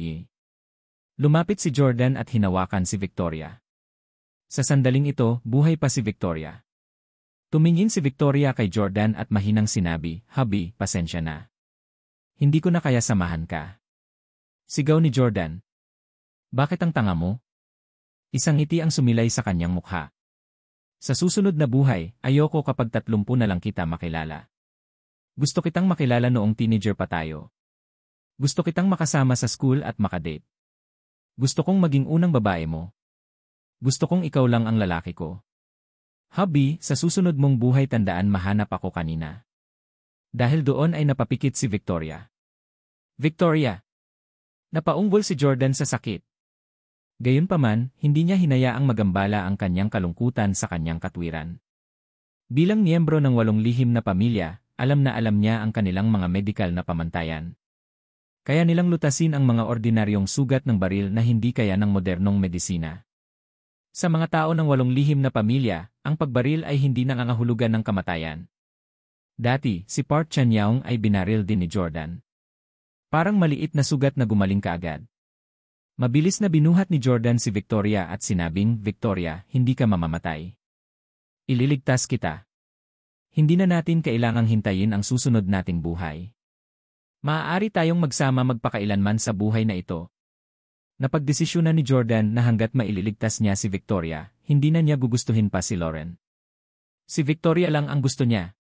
Lumapit si Jordan at hinawakan si Victoria. Sa sandaling ito, buhay pa si Victoria. Tumingin si Victoria kay Jordan at mahinang sinabi, "Habi, pasensya na. Hindi ko na kaya samahan ka." Sigaw ni Jordan. "Bakit ang tanga mo?" Isang ngiti ang sumilay sa kanyang mukha. "Sa susunod na buhay, ayoko kapag 30 na lang kita makilala. Gusto kitang makilala noong teenager pa tayo. Gusto kitang makasama sa school at makadate. Gusto kong maging unang babae mo. Gusto kong ikaw lang ang lalaki ko. Habi, sa susunod mong buhay tandaan mahanap ako kanina." Dahil doon ay napapikit si Victoria. "Victoria!" Napaunggol si Jordan sa sakit. Gayunpaman, hindi niya hinayaang magambala ang kanyang kalungkutan sa kanyang katwiran. Bilang miyembro ng 8 lihim na pamilya, alam niya ang kanilang mga medikal na pamantayan. Kaya nilang lutasin ang mga ordinaryong sugat ng baril na hindi kaya ng modernong medisina. Sa mga tao ng 8 lihim na pamilya, ang pagbaril ay hindi nangangahulugan ng kamatayan. Dati, si Park Chan-young ay binaril din ni Jordan. Parang maliit na sugat na gumaling kaagad. Mabilis na binuhat ni Jordan si Victoria at sinabing, Victoria, hindi ka mamamatay. Ililigtas kita. Hindi na natin kailangang hintayin ang susunod nating buhay. Maaari tayong magsama magpakailanman sa buhay na ito. Napagdesisyonan ni Jordan na hanggat maililigtas niya si Victoria, hindi na niya gugustuhin pa si Lauren. Si Victoria lang ang gusto niya.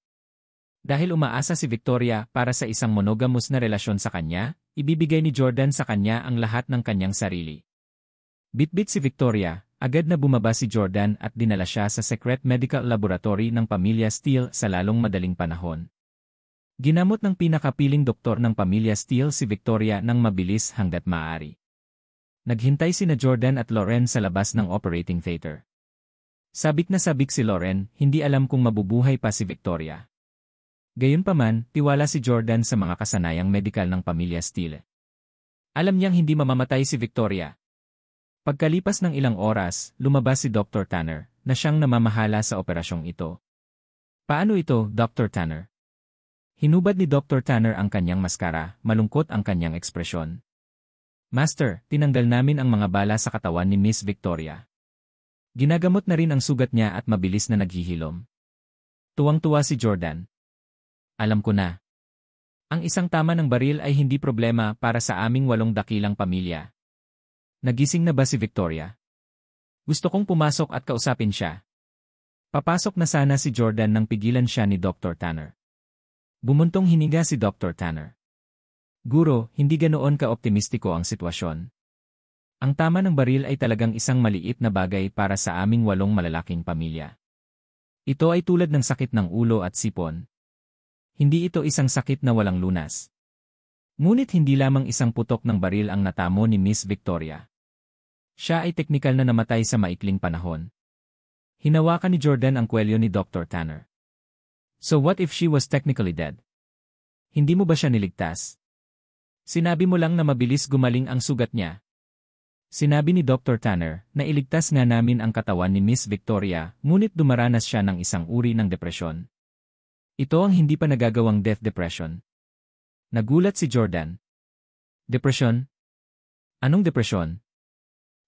Dahil umaasa si Victoria para sa isang monogamous na relasyon sa kanya, ibibigay ni Jordan sa kanya ang lahat ng kanyang sarili. Bitbit si Victoria, agad na bumaba si Jordan at dinala siya sa Secret Medical Laboratory ng pamilya Steele sa lalong madaling panahon. Ginamot ng pinakapiling doktor ng pamilya Steele si Victoria ng mabilis hanggat maaari. Naghintay sina Jordan at Lauren sa labas ng operating theater. Sabik na sabik si Lauren, hindi alam kung mabubuhay pa si Victoria. Gayunpaman, tiwala si Jordan sa mga kasanayang medikal ng pamilya Steele. Alam niyang hindi mamamatay si Victoria. Pagkalipas ng ilang oras, lumabas si Dr. Tanner, na siyang namamahala sa operasyong ito. Paano ito, Dr. Tanner? Hinubad ni Dr. Tanner ang kanyang maskara, malungkot ang kanyang ekspresyon. Master, tinanggal namin ang mga bala sa katawan ni Miss Victoria. Ginagamot na rin ang sugat niya at mabilis na naghihilom. Tuwang-tuwa si Jordan. Alam ko na. Ang isang tama ng baril ay hindi problema para sa aming 8 dakilang pamilya. Nagising na ba si Victoria? Gusto kong pumasok at kausapin siya. Papasok na sana si Jordan nang pigilan siya ni Dr. Tanner. Bumuntong hininga si Dr. Tanner. Guro, hindi ganoon ka-optimistiko ang sitwasyon. Ang tama ng baril ay talagang isang maliit na bagay para sa aming 8 malalaking pamilya. Ito ay tulad ng sakit ng ulo at sipon. Hindi ito isang sakit na walang lunas. Ngunit hindi lamang isang putok ng baril ang natamo ni Miss Victoria. Siya ay teknikal na namatay sa maikling panahon. Hinawakan ni Jordan ang kwelyo ni Dr. Tanner. So what if she was technically dead? Hindi mo ba siya niligtas? Sinabi mo lang na mabilis gumaling ang sugat niya. Sinabi ni Dr. Tanner na iligtas nga namin ang katawan ni Miss Victoria, ngunit dumaranas siya ng isang uri ng depresyon. Ito ang hindi pa nagagawang death depression. Nagulat si Jordan. Depresyon? Anong depresyon?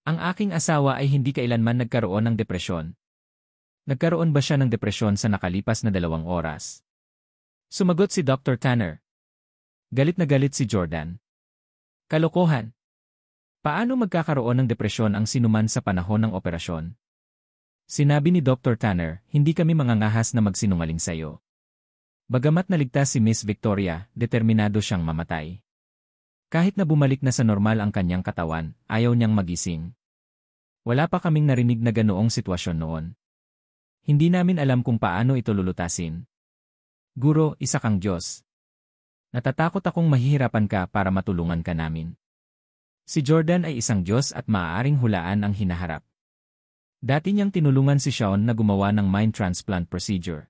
Ang aking asawa ay hindi kailanman nagkaroon ng depresyon. Nagkaroon ba siya ng depresyon sa nakalipas na 2 oras? Sumagot si Dr. Tanner. Galit na galit si Jordan. Kalokohan. Paano magkakaroon ng depresyon ang sinuman sa panahon ng operasyon? Sinabi ni Dr. Tanner, hindi kami mangangahas na magsinungaling sa iyo. Bagamat naligtas si Miss Victoria, determinado siyang mamatay. Kahit na bumalik na sa normal ang kanyang katawan, ayaw niyang magising. Wala pa kaming narinig na ganoong sitwasyon noon. Hindi namin alam kung paano ito lulutasin. Guro, isa kang Diyos. Natatakot akong mahihirapan ka para matulungan ka namin. Si Jordan ay isang Diyos at maaaring hulaan ang hinaharap. Dati niyang tinulungan si Sean na gumawa ng mind transplant procedure.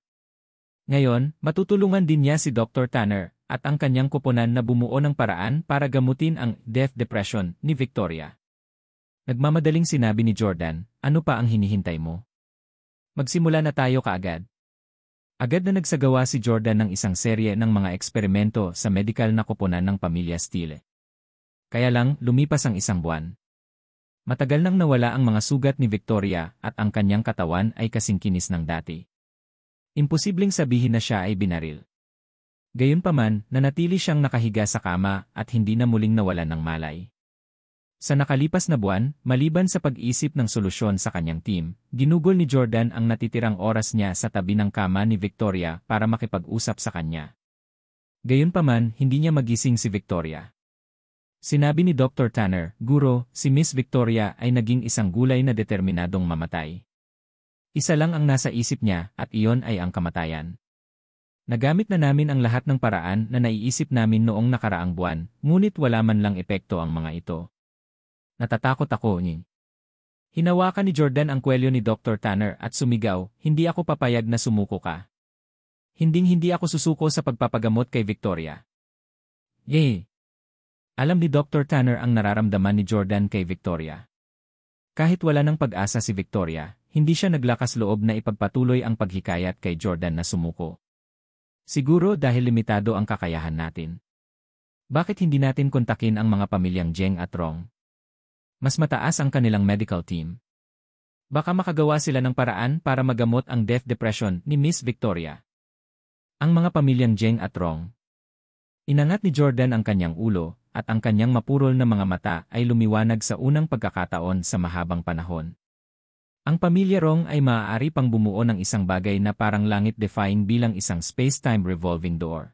Ngayon, matutulungan din niya si Dr. Tanner at ang kanyang koponan na bumuo ng paraan para gamutin ang death depression ni Victoria. Nagmamadaling sinabi ni Jordan, ano pa ang hinihintay mo? Magsimula na tayo kaagad. Agad na nagsagawa si Jordan ng isang serye ng mga eksperimento sa medical na koponan ng pamilya Steele. Kaya lang, lumipas ang 1 buwan. Matagal nang nawala ang mga sugat ni Victoria at ang kanyang katawan ay kasing kinis ng dati. Imposibleng sabihin na siya ay binaril. Gayunpaman, nanatili siyang nakahiga sa kama at hindi na muling nawalan ng malay. Sa nakalipas na buwan, maliban sa pag-isip ng solusyon sa kanyang team, ginugol ni Jordan ang natitirang oras niya sa tabi ng kama ni Victoria para makipag-usap sa kanya. Gayunpaman, hindi niya magising si Victoria. Sinabi ni Dr. Tanner, Guro, si Miss Victoria ay naging isang gulay na determinadong mamatay. Isa lang ang nasa isip niya at iyon ay ang kamatayan. Nagamit na namin ang lahat ng paraan na naiisip namin noong nakaraang buwan, ngunit wala man lang epekto ang mga ito. Natatakot ako ni. Hinawakan ni Jordan ang kwelyo ni Dr. Tanner at sumigaw, hindi ako papayag na sumuko ka. Hinding-hindi ako susuko sa pagpapagamot kay Victoria. Yay! Alam ni Dr. Tanner ang nararamdaman ni Jordan kay Victoria. Kahit wala ng pag-asa si Victoria, hindi siya naglakas loob na ipagpatuloy ang paghikayat kay Jordan na sumuko. Siguro dahil limitado ang kakayahan natin. Bakit hindi natin kontakin ang mga pamilyang Jeng at Rong? Mas mataas ang kanilang medical team. Baka makagawa sila ng paraan para magamot ang death depression ni Miss Victoria. Ang mga pamilyang Jeng at Rong. Inangat ni Jordan ang kanyang ulo, at ang kanyang mapurol na mga mata ay lumiwanag sa unang pagkakataon sa mahabang panahon. Ang pamilya Rong ay maaari pang bumuo ng isang bagay na parang langit-defying bilang isang space-time revolving door.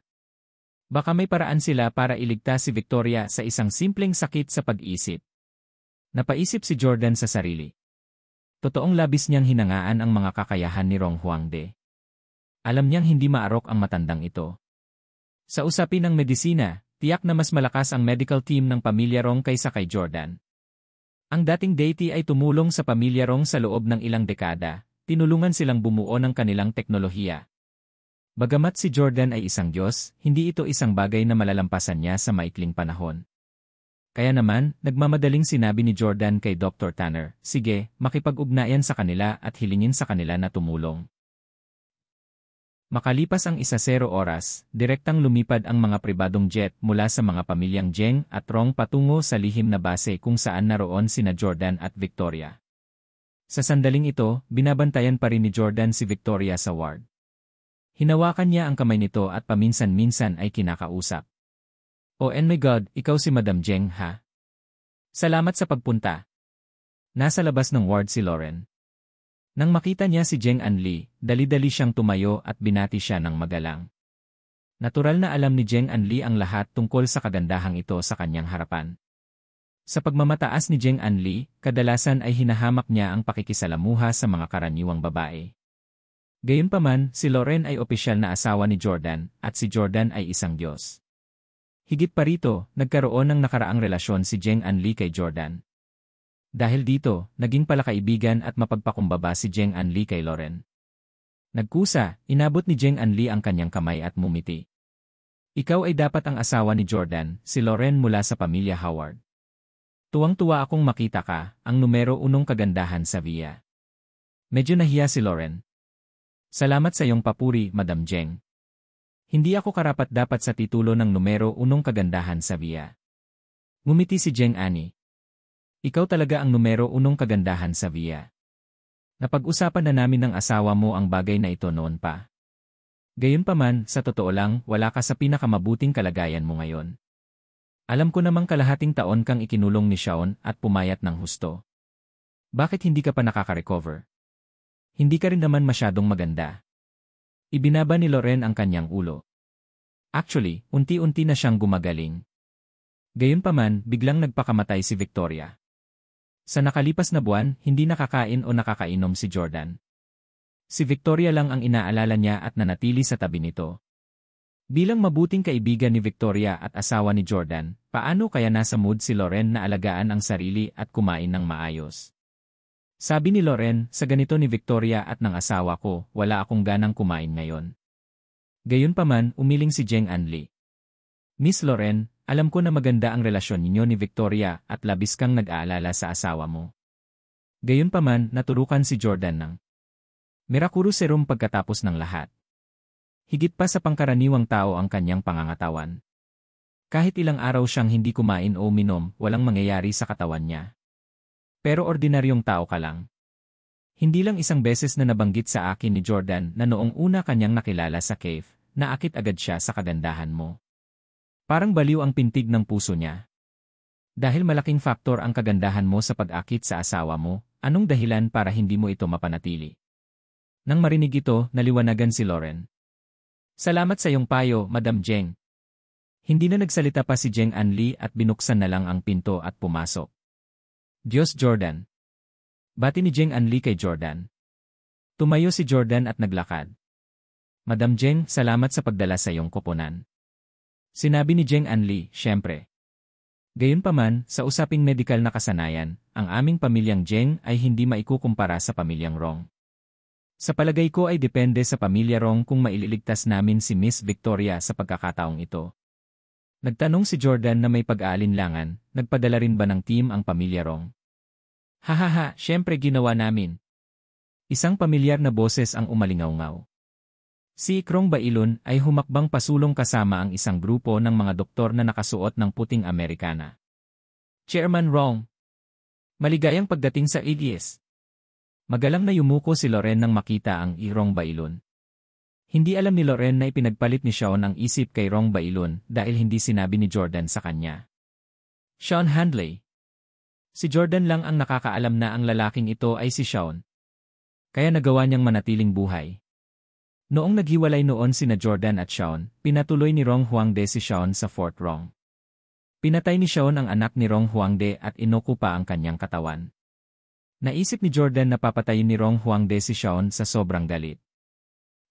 Baka may paraan sila para iligtas si Victoria sa isang simpleng sakit sa pag-isip. Napaisip si Jordan sa sarili. Totoong labis niyang hinangaan ang mga kakayahan ni Rong Huangde. Alam niyang hindi maarok ang matandang ito. Sa usapin ng medisina, tiyak na mas malakas ang medical team ng pamilya Rong kaysa kay Jordan. Ang dating deity ay tumulong sa pamilya Rong sa loob ng ilang dekada, tinulungan silang bumuo ng kanilang teknolohiya. Bagamat si Jordan ay isang Diyos, hindi ito isang bagay na malalampasan niya sa maikling panahon. Kaya naman, nagmamadaling sinabi ni Jordan kay Dr. Tanner, sige, makipag-ugnayan sa kanila at hilingin sa kanila na tumulong. Makalipas ang 10 oras, direktang lumipad ang mga pribadong jet mula sa mga pamilyang Jeng at Rong patungo sa lihim na base kung saan naroon sina Jordan at Victoria. Sa sandaling ito, binabantayan pa rin ni Jordan si Victoria sa ward. Hinawakan niya ang kamay nito at paminsan-minsan ay kinakausap. Oh my God, ikaw si Madam Jeng ha? Salamat sa pagpunta. Nasa labas ng ward si Lauren. Nang makita niya si Jeng Anli, dali-dali siyang tumayo at binati siya ng magalang. Natural na alam ni Jeng Anli ang lahat tungkol sa kagandahang ito sa kanyang harapan. Sa pagmamataas ni Jeng Anli, kadalasan ay hinahamak niya ang pakikisalamuha sa mga karaniwang babae. Gayunpaman, si Lauren ay opisyal na asawa ni Jordan, at si Jordan ay isang Diyos. Higit pa rito, nagkaroon ng nakaraang relasyon si Jeng Anli kay Jordan. Dahil dito, naging palakaibigan at mapagpakumbaba si Jeng Anli kay Lauren. Nagkusa, inabot ni Jeng Anli ang kanyang kamay at mumiti. Ikaw ay dapat ang asawa ni Jordan, si Lauren mula sa pamilya Howard. Tuwang-tuwa akong makita ka, ang numero 1 kagandahan sa VIA. Medyo nahiya si Lauren. Salamat sa iyong papuri, Madam Jeng. Hindi ako karapat-dapat sa titulo ng numero 1 kagandahan sa VIA. Ngumiti si Jeng Annie. Ikaw talaga ang numero 1 kagandahan sa VIA. Napag-usapan na namin ng asawa mo ang bagay na ito noon pa. Gayunpaman, sa totoo lang, wala ka sa pinakamabuting kalagayan mo ngayon. Alam ko namang kalahating taon kang ikinulong ni Shaun at pumayat ng husto. Bakit hindi ka pa nakaka-recover? Hindi ka rin naman masyadong maganda. Ibinaba ni Lauren ang kanyang ulo. Actually, unti-unti na siyang gumagaling. Gayunpaman, biglang nagpakamatay si Victoria. Sa nakalipas na buwan, hindi nakakain o nakakainom si Jordan. Si Victoria lang ang inaalala niya at nanatili sa tabi nito. Bilang mabuting kaibigan ni Victoria at asawa ni Jordan, paano kaya nasa mood si Lauren na alagaan ang sarili at kumain ng maayos? Sabi ni Lauren, sa ganito ni Victoria at ng asawa ko, wala akong ganang kumain ngayon. Gayunpaman, umiling si Jeng Anli. Miss Lauren, alam ko na maganda ang relasyon ninyo ni Victoria at labis kang nag-aalala sa asawa mo. Gayunpaman, naturukan si Jordan ng miraculous serum pagkatapos ng lahat. Higit pa sa pangkaraniwang tao ang kanyang pangangatawan. Kahit ilang araw siyang hindi kumain o uminom, walang mangyayari sa katawan niya. Pero ordinaryong tao ka lang. Hindi lang isang beses na nabanggit sa akin ni Jordan na noong una kanyang nakilala sa cave, naakit agad siya sa kagandahan mo. Parang baliw ang pintig ng puso niya. Dahil malaking faktor ang kagandahan mo sa pag-akit sa asawa mo, anong dahilan para hindi mo ito mapanatili? Nang marinig ito, naliwanagan si Lauren. Salamat sa iyong payo, Madam Jeng. Hindi na nagsalita pa si Jeng Anli at binuksan na lang ang pinto at pumasok. Diyos Jordan. Bati ni Jeng Anli kay Jordan. Tumayo si Jordan at naglakad. Madam Jeng, salamat sa pagdala sa iyong koponan. Sinabi ni Jeng Anli, syempre. Gayunpaman, sa usaping medikal na kasanayan, ang aming pamilyang Jeng ay hindi maikukumpara sa pamilyang Rong. Sa palagay ko ay depende sa pamilya Rong kung maililigtas namin si Miss Victoria sa pagkakataong ito. Nagtanong si Jordan na may pag-aalinlangan, nagpadala rin ba ng team ang pamilya Rong? Hahaha, syempre ginawa namin. Isang pamilyar na boses ang umalingaw-ngaw. Si Krong Bailon ay humakbang pasulong kasama ang isang grupo ng mga doktor na nakasuot ng puting Amerikana. Chairman Rong. Maligayang pagdating sa ADS. Magalang na yumuko si Loren nang makita ang Rong Bailon. Hindi alam ni Loren na ipinagpalit ni Sean ang isip kay Rong Bailon dahil hindi sinabi ni Jordan sa kanya. Sean Handley. Si Jordan lang ang nakakaalam na ang lalaking ito ay si Sean. Kaya nagawa niyang manatiling buhay. Noong naghiwalay noon sina Jordan at Sean, pinatuloy ni Rong Huangde si Sean sa Fort Rong. Pinatay ni Sean ang anak ni Rong Huangde at inokupa ang kanyang katawan. Naisip ni Jordan na papatayin ni Rong Huangde si Sean sa sobrang galit.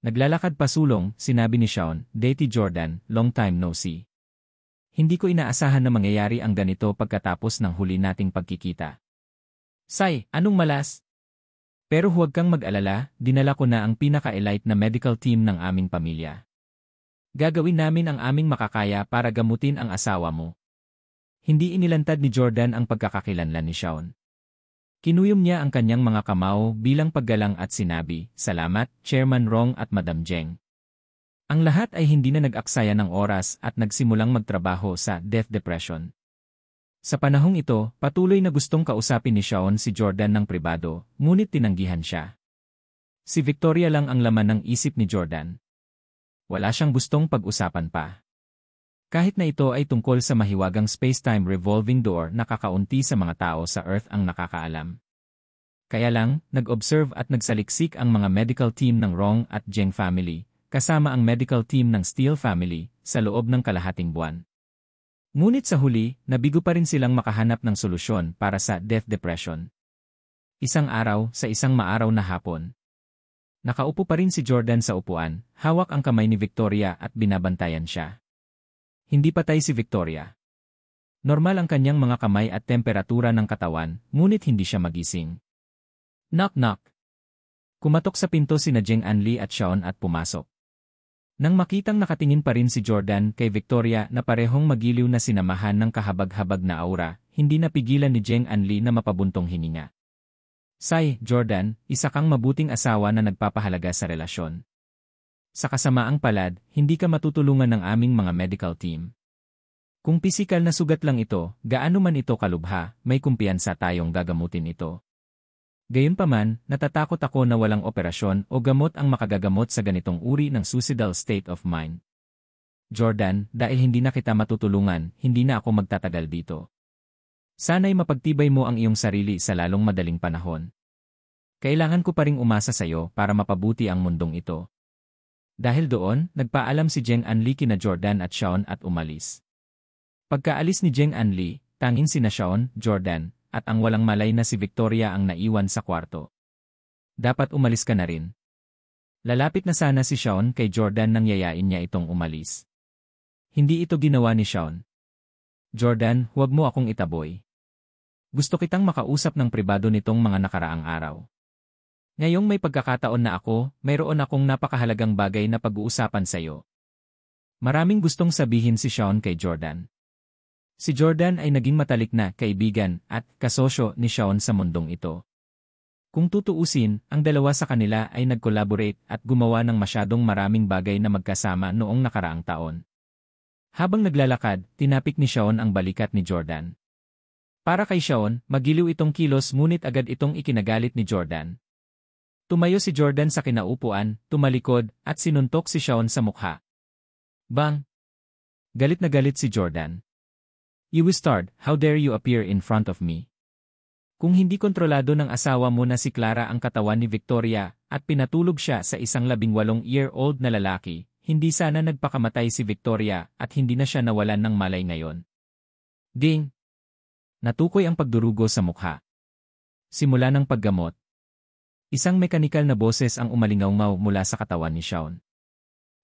Naglalakad pasulong, sinabi ni Sean, "Daty Jordan, long time no see. Hindi ko inaasahan na mangyayari ang ganito pagkatapos ng huli nating pagkikita. Say, anong malas? Pero huwag kang mag-alala, dinala ko na ang pinaka-elite na medical team ng aming pamilya. Gagawin namin ang aming makakaya para gamutin ang asawa mo." Hindi inilantad ni Jordan ang pagkakakilanlan ni Sean. Kinuyom niya ang kanyang mga kamao bilang paggalang at sinabi, "Salamat, Chairman Rong at Madam Zheng." Ang lahat ay hindi na nag-aksaya ng oras at nagsimulang magtrabaho sa Death Depression. Sa panahong ito, patuloy na gustong kausapin ni Sean si Jordan ng pribado, ngunit tinanggihan siya. Si Victoria lang ang laman ng isip ni Jordan. Wala siyang gustong pag-usapan pa. Kahit na ito ay tungkol sa mahiwagang space-time revolving door na kakaunti sa mga tao sa Earth ang nakakaalam. Kaya lang, nag-observe at nagsaliksik ang mga medical team ng Rong at Zheng family, kasama ang medical team ng Steele family, sa loob ng kalahating buwan. Ngunit sa huli, nabigo pa rin silang makahanap ng solusyon para sa Death Depression. Isang araw, sa isang maaraw na hapon. Nakaupo pa rin si Jordan sa upuan, hawak ang kamay ni Victoria at binabantayan siya. Hindi patay si Victoria. Normal ang kanyang mga kamay at temperatura ng katawan, ngunit hindi siya magising. Knock knock. Kumatok sa pinto sina Zheng Anli at Sean at pumasok. Nang makitang nakatingin pa rin si Jordan kay Victoria na parehong magiliw na sinamahan ng kahabag-habag na aura, hindi napigilan ni Zheng Anli na mapabuntong hininga. Say, Jordan, isa kang mabuting asawa na nagpapahalaga sa relasyon. Sa kasamaang palad, hindi ka matutulungan ng aming mga medical team. Kung pisikal na sugat lang ito, gaano man ito kalubha, may kumpiyansa tayong gagamutin ito. Gayunpaman, natatakot ako na walang operasyon o gamot ang makagagamot sa ganitong uri ng suicidal state of mind. Jordan, dahil hindi na kita matutulungan, hindi na ako magtatagal dito. Sana'y mapagtibay mo ang iyong sarili sa lalong madaling panahon. Kailangan ko pa ring umasa sa iyo para mapabuti ang mundong ito. Dahil doon, nagpaalam si Zheng Anli kina Jordan at Sean at umalis. Pagkaalis ni Zheng Anli, tanging sina Sean, Jordan, at ang walang malay na si Victoria ang naiwan sa kwarto. Dapat umalis ka na rin. Lalapit na sana si Sean kay Jordan nang yayain niya itong umalis. Hindi ito ginawa ni Sean. Jordan, huwag mo akong itaboy. Gusto kitang makausap ng pribado nitong mga nakaraang araw. Ngayong may pagkakataon na ako, mayroon akong napakahalagang bagay na pag-uusapan sa iyo. Maraming gustong sabihin si Sean kay Jordan. Si Jordan ay naging matalik na kaibigan at kasosyo ni Sean sa mundong ito. Kung tutuusin, ang dalawa sa kanila ay nag-collaborate at gumawa ng masyadong maraming bagay na magkasama noong nakaraang taon. Habang naglalakad, tinapik ni Sean ang balikat ni Jordan. Para kay Sean, magiliw itong kilos ngunit agad itong ikinagalit ni Jordan. Tumayo si Jordan sa kinaupuan, tumalikod, at sinuntok si Sean sa mukha. Bang! Galit na galit si Jordan. You bastard, how dare you appear in front of me? Kung hindi kontrolado ng asawa mo na si Clara ang katawan ni Victoria at pinatulog siya sa isang 18-year-old na lalaki, hindi sana nagpakamatay si Victoria at hindi na siya nawalan ng malay ngayon. Ding! Natukoy ang pagdurugo sa mukha. Simula ng paggamot. Isang mekanikal na boses ang umalingaw mula sa katawan ni Sean.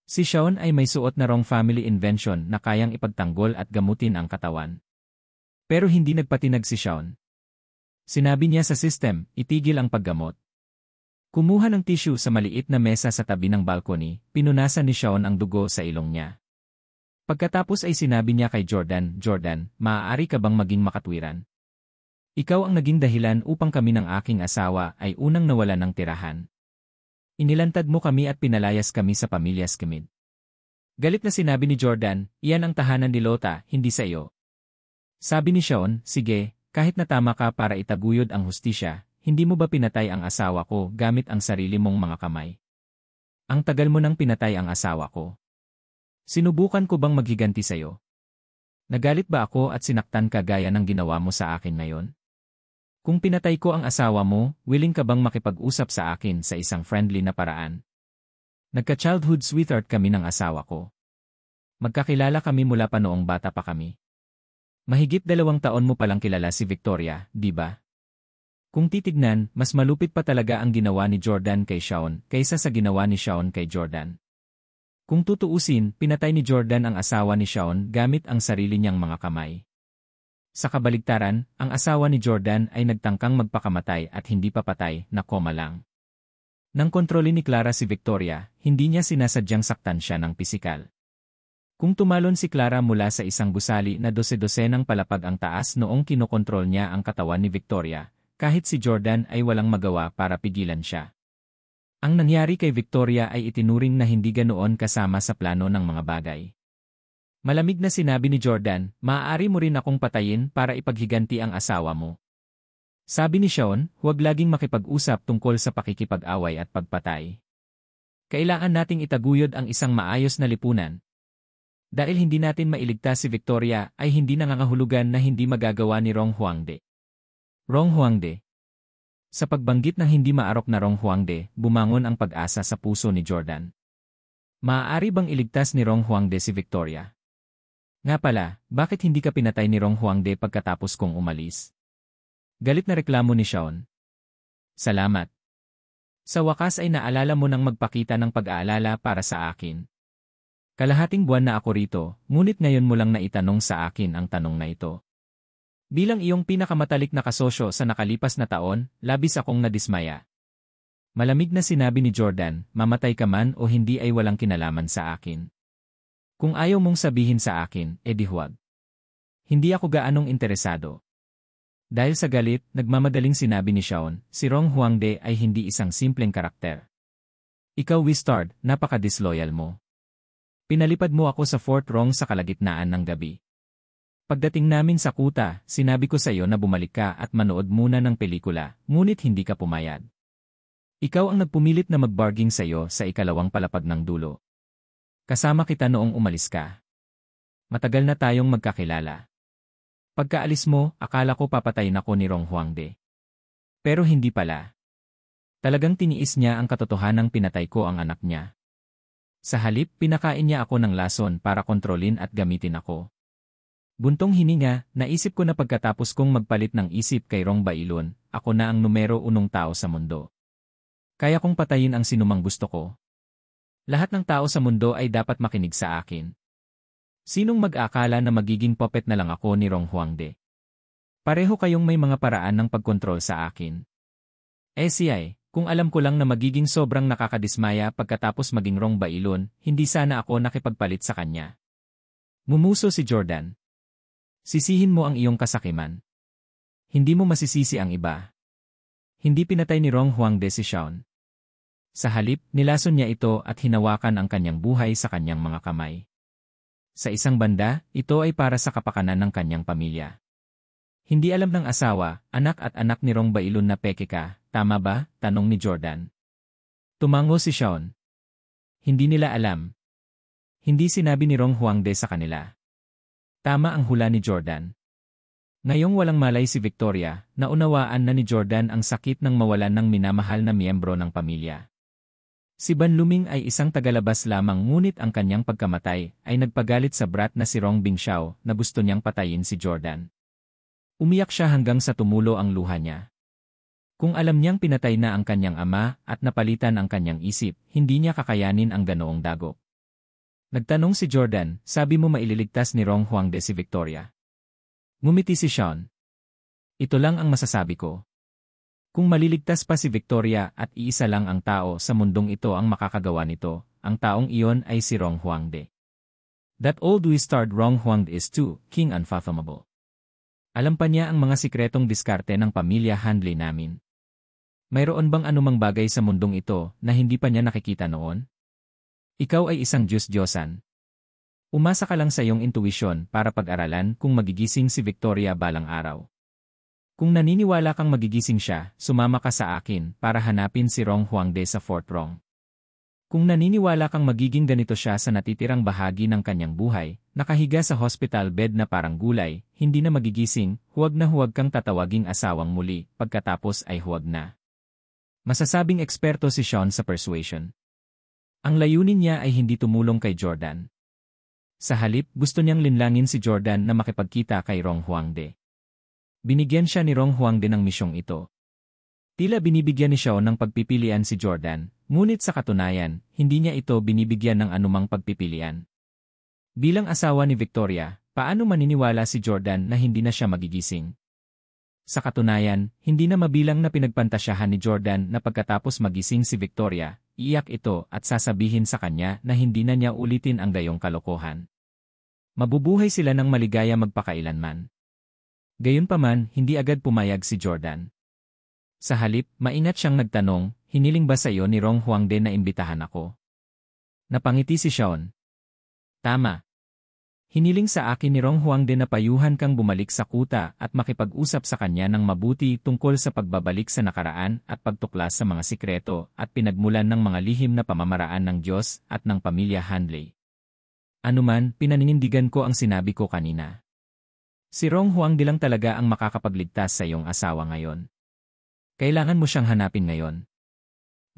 Si Sean ay may suot na Rong family invention na kayang ipagtanggol at gamutin ang katawan. Pero hindi nagpatinag si Sean. Sinabi niya sa system, itigil ang paggamot. Kumuha ng tissue sa maliit na mesa sa tabi ng balcony, pinunasan ni Sean ang dugo sa ilong niya. Pagkatapos ay sinabi niya kay Jordan, Jordan, maaari ka bang maging makatwiran? Ikaw ang naging dahilan upang kami ng aking asawa ay unang nawalan ng tirahan. Inilantad mo kami at pinalayas kami sa pamilya Schmid. Galit na sinabi ni Jordan, iyan ang tahanan ni Lota, hindi sa iyo. Sabi ni Shaun, sige, kahit na tama ka para itaguyod ang hustisya, hindi mo ba pinatay ang asawa ko gamit ang sarili mong mga kamay? Ang tagal mo nang pinatay ang asawa ko. Sinubukan ko bang maghiganti sa iyo? Nagalit ba ako at sinaktan ka gaya ng ginawa mo sa akin ngayon? Kung pinatay ko ang asawa mo, willing ka bang makipag-usap sa akin sa isang friendly na paraan? Nagka-childhood sweetheart kami ng asawa ko. Magkakilala kami mula pa noong bata pa kami. Mahigit 2 taon mo palang kilala si Victoria, di ba? Kung titignan, mas malupit pa talaga ang ginawa ni Jordan kay Shaun kaysa sa ginawa ni Shaun kay Jordan. Kung tutuusin, pinatay ni Jordan ang asawa ni Shaun gamit ang sarili niyang mga kamay. Sa kabaligtaran, ang asawa ni Jordan ay nagtangkang magpakamatay at hindi papatay, na koma lang. Nang kontrolin ni Clara si Victoria, hindi niya sinasadyang saktan siya ng pisikal. Kung tumalon si Clara mula sa isang gusali na dose-dosenang palapag ang taas noong kinokontrol niya ang katawan ni Victoria, kahit si Jordan ay walang magawa para pigilan siya. Ang nangyari kay Victoria ay itinuring na hindi ganoon kasama sa plano ng mga bagay. Malamig na sinabi ni Jordan, maaari mo rin akong patayin para ipaghiganti ang asawa mo. Sabi ni Shaun, huwag laging makipag-usap tungkol sa pakikipag-away at pagpatay. Kailangan nating itaguyod ang isang maayos na lipunan. Dahil hindi natin mailigtas si Victoria ay hindi nangangahulugan na hindi magagawa ni Rong Huangde. Rong Huangde. Sa pagbanggit ng hindi maarok na Rong Huangde, bumangon ang pag-asa sa puso ni Jordan. Maaari bang iligtas ni Rong Huangde si Victoria? Nga pala, bakit hindi ka pinatay ni Rong Huangde pagkatapos kong umalis? Galit na reklamo ni Shaun. Salamat. Sa wakas ay naalala mo nang magpakita ng pag-aalala para sa akin. Kalahating buwan na ako rito, ngunit ngayon mo lang naitanong sa akin ang tanong na ito. Bilang iyong pinakamatalik na kasosyo sa nakalipas na taon, labis akong nadismaya. Malamig na sinabi ni Jordan, mamatay ka man o hindi ay walang kinalaman sa akin. Kung ayaw mong sabihin sa akin, edi huwag. Hindi ako gaanong interesado. Dahil sa galit, nagmamadaling sinabi ni Shaun, si Rong Huangde ay hindi isang simpleng karakter. Ikaw Wizard, napaka-disloyal mo. Pinalipad mo ako sa Fort Rong sa kalagitnaan ng gabi. Pagdating namin sa kuta, sinabi ko sa iyo na bumalik ka at manood muna ng pelikula, ngunit hindi ka pumayag. Ikaw ang nagpumilit na mag-barging sa iyo sa ikalawang palapag ng dulo. Kasama kita noong umalis ka. Matagal na tayong magkakilala. Pagkaalis mo, akala ko papatayin ako ni Rong Huangde. Pero hindi pala. Talagang tiniis niya ang katotohanang pinatay ko ang anak niya. Sa halip, pinakain niya ako ng lason para kontrolin at gamitin ako. Buntong hininga, naisip ko na pagkatapos kong magpalit ng isip kay Rong Bailon, ako na ang numero 1 tao sa mundo. Kaya kong patayin ang sinumang gusto ko. Lahat ng tao sa mundo ay dapat makinig sa akin. Sinong mag-akala na magiging puppet na lang ako ni Rong Huangde? Pareho kayong may mga paraan ng pagkontrol sa akin. SCI, kung alam ko lang na magiging sobrang nakakadismaya pagkatapos maging Rong Bailon, hindi sana ako nakipagpalit sa kanya. Mumuso si Jordan. Sisihin mo ang iyong kasakiman. Hindi mo masisisi ang iba. Hindi pinatay ni Rong Huangde si Shaun. Sa halip, nilason niya ito at hinawakan ang kanyang buhay sa kanyang mga kamay. Sa isang banda, ito ay para sa kapakanan ng kanyang pamilya. Hindi alam ng asawa, anak at anak ni Rong Bailon na peke ka, tama ba? Tanong ni Jordan. Tumango si Shaun. Hindi nila alam. Hindi sinabi ni Rong Huangde sa kanila. Tama ang hula ni Jordan. Ngayong walang malay si Victoria, naunawaan na ni Jordan ang sakit ng mawalan ng minamahal na miyembro ng pamilya. Si Ban Luming ay isang tagalabas lamang ngunit ang kanyang pagkamatay ay nagpagalit sa brat na si Rong Bingxiao na gusto niyang patayin si Jordan. Umiyak siya hanggang sa tumulo ang luha niya. Kung alam niyang pinatay na ang kanyang ama at napalitan ang kanyang isip, hindi niya kakayanin ang ganoong dagok. Nagtanong si Jordan, sabi mo maililigtas ni Rong Huangde si Victoria. Ngumiti si Shaun. Ito lang ang masasabi ko. Kung maliligtas pa si Victoria at iisa lang ang tao sa mundong ito ang makakagawa nito, ang taong iyon ay si Rong Huangde. That old wizard Rong Huangde is too, king unfathomable. Alam pa niya ang mga sikretong diskarte ng pamilya Handley namin. Mayroon bang anumang bagay sa mundong ito na hindi pa niya nakikita noon? Ikaw ay isang Diyos-Diyosan. Umasa ka lang sa iyong intuwisyon para pag-aralan kung magigising si Victoria balang araw. Kung naniniwala kang magigising siya, sumama ka sa akin para hanapin si Rong Huangde sa Fort Rong. Kung naniniwala kang magiging ganito siya sa natitirang bahagi ng kanyang buhay, nakahiga sa hospital bed na parang gulay, hindi na magigising, huwag kang tatawaging asawang muli, pagkatapos ay huwag na. Masasabing eksperto si Sean sa persuasion. Ang layunin niya ay hindi tumulong kay Jordan. Sa halip, gusto niyang linlangin si Jordan na makipagkita kay Rong Huangde. Binigyan siya ni Rong Huangde ng misyong ito. Tila binibigyan ni Sean ng pagpipilian si Jordan, ngunit sa katunayan, hindi niya ito binibigyan ng anumang pagpipilian. Bilang asawa ni Victoria, paano maniniwala si Jordan na hindi na siya magigising? Sa katunayan, hindi na mabilang na pinagpantasyahan ni Jordan na pagkatapos magising si Victoria, iiyak ito at sasabihin sa kanya na hindi na niya ulitin ang gayong kalokohan. Mabubuhay sila ng maligaya magpakailanman. Gayunpaman, hindi agad pumayag si Jordan. Sa halip, maingat siyang nagtanong, hiniling ba sa iyo ni Rong Huangde na imbitahan ako? Napangiti si Sean. Tama. Hiniling sa akin ni Rong Huangde na payuhan kang bumalik sa kuta at makipag-usap sa kanya ng mabuti tungkol sa pagbabalik sa nakaraan at pagtuklas sa mga sikreto at pinagmulan ng mga lihim na pamamaraan ng Diyos at ng pamilya Handley. Anuman, pinanindigan ko ang sinabi ko kanina. Si Rong Huangde lang talaga ang makakapagligtas sa iyong asawa ngayon. Kailangan mo siyang hanapin ngayon.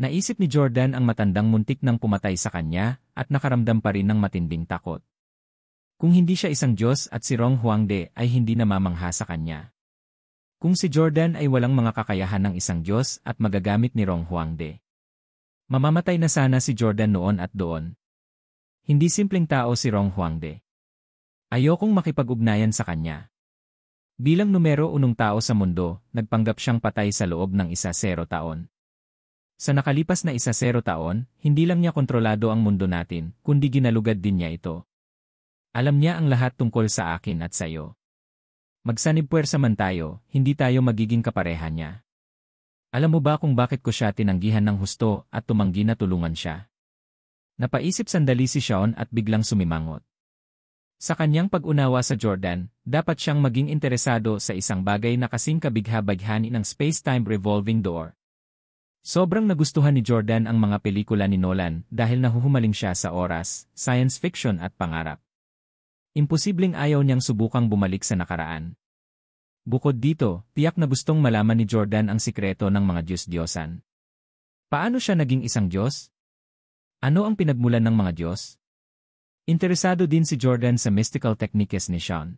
Naisip ni Jordan ang matandang muntik nang pumatay sa kanya at nakaramdam pa rin ng matinding takot. Kung hindi siya isang Diyos at si Rong Huangde ay hindi namamangha sa kanya. Kung si Jordan ay walang mga kakayahan ng isang Diyos at magagamit ni Rong Huangde. Mamamatay na sana si Jordan noon at doon. Hindi simpleng tao si Rong Huangde. Ayokong makipag-ugnayan sa kanya. Bilang numero 1 tao sa mundo, nagpanggap siyang patay sa loob ng 10 taon. Sa nakalipas na 10 taon, hindi lang niya kontrolado ang mundo natin, kundi ginalugad din niya ito. Alam niya ang lahat tungkol sa akin at sa iyo. Magsanib puwersa man tayo, hindi tayo magiging kapareha niya. Alam mo ba kung bakit ko siya tinanggihan ng husto at tumanggi na tulungan siya? Napaisip sandali si Sean at biglang sumimangot. Sa kanyang pag-unawa sa Jordan, dapat siyang maging interesado sa isang bagay na kasing kabigha-baghani ng space-time revolving door. Sobrang nagustuhan ni Jordan ang mga pelikula ni Nolan dahil nahuhumaling siya sa oras, science fiction at pangarap. Imposibleng ayaw niyang subukang bumalik sa nakaraan. Bukod dito, tiyak na gustong malaman ni Jordan ang sikreto ng mga Diyos-Diyosan. Paano siya naging isang Diyos? Ano ang pinagmulan ng mga Diyos? Interesado din si Jordan sa mystical techniques ni Sean.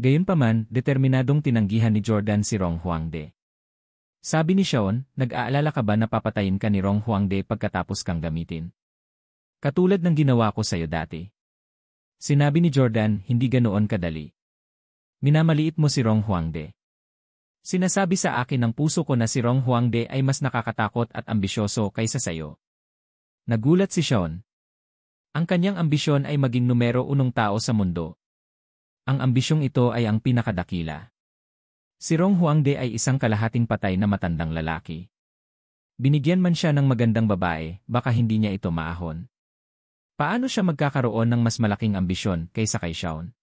Gayunpaman, determinadong tinanggihan ni Jordan si Rong Huangde. Sabi ni Sean, nag-aalala ka ba na papatayin ka ni Rong Huangde pagkatapos kang gamitin? Katulad ng ginawa ko sa iyo dati. Sinabi ni Jordan, hindi ganoon kadali. Minamaliit mo si Rong Huangde. Sinasabi sa akin ng puso ko na si Rong Huangde ay mas nakakatakot at ambisyoso kaysa sa iyo. Nagulat si Sean. Ang kanyang ambisyon ay maging numero 1 tao sa mundo. Ang ambisyong ito ay ang pinakadakila. Si Rong Huangde ay isang kalahating patay na matandang lalaki. Binigyan man siya ng magandang babae, baka hindi niya ito maahon. Paano siya magkakaroon ng mas malaking ambisyon kaysa kay Sean?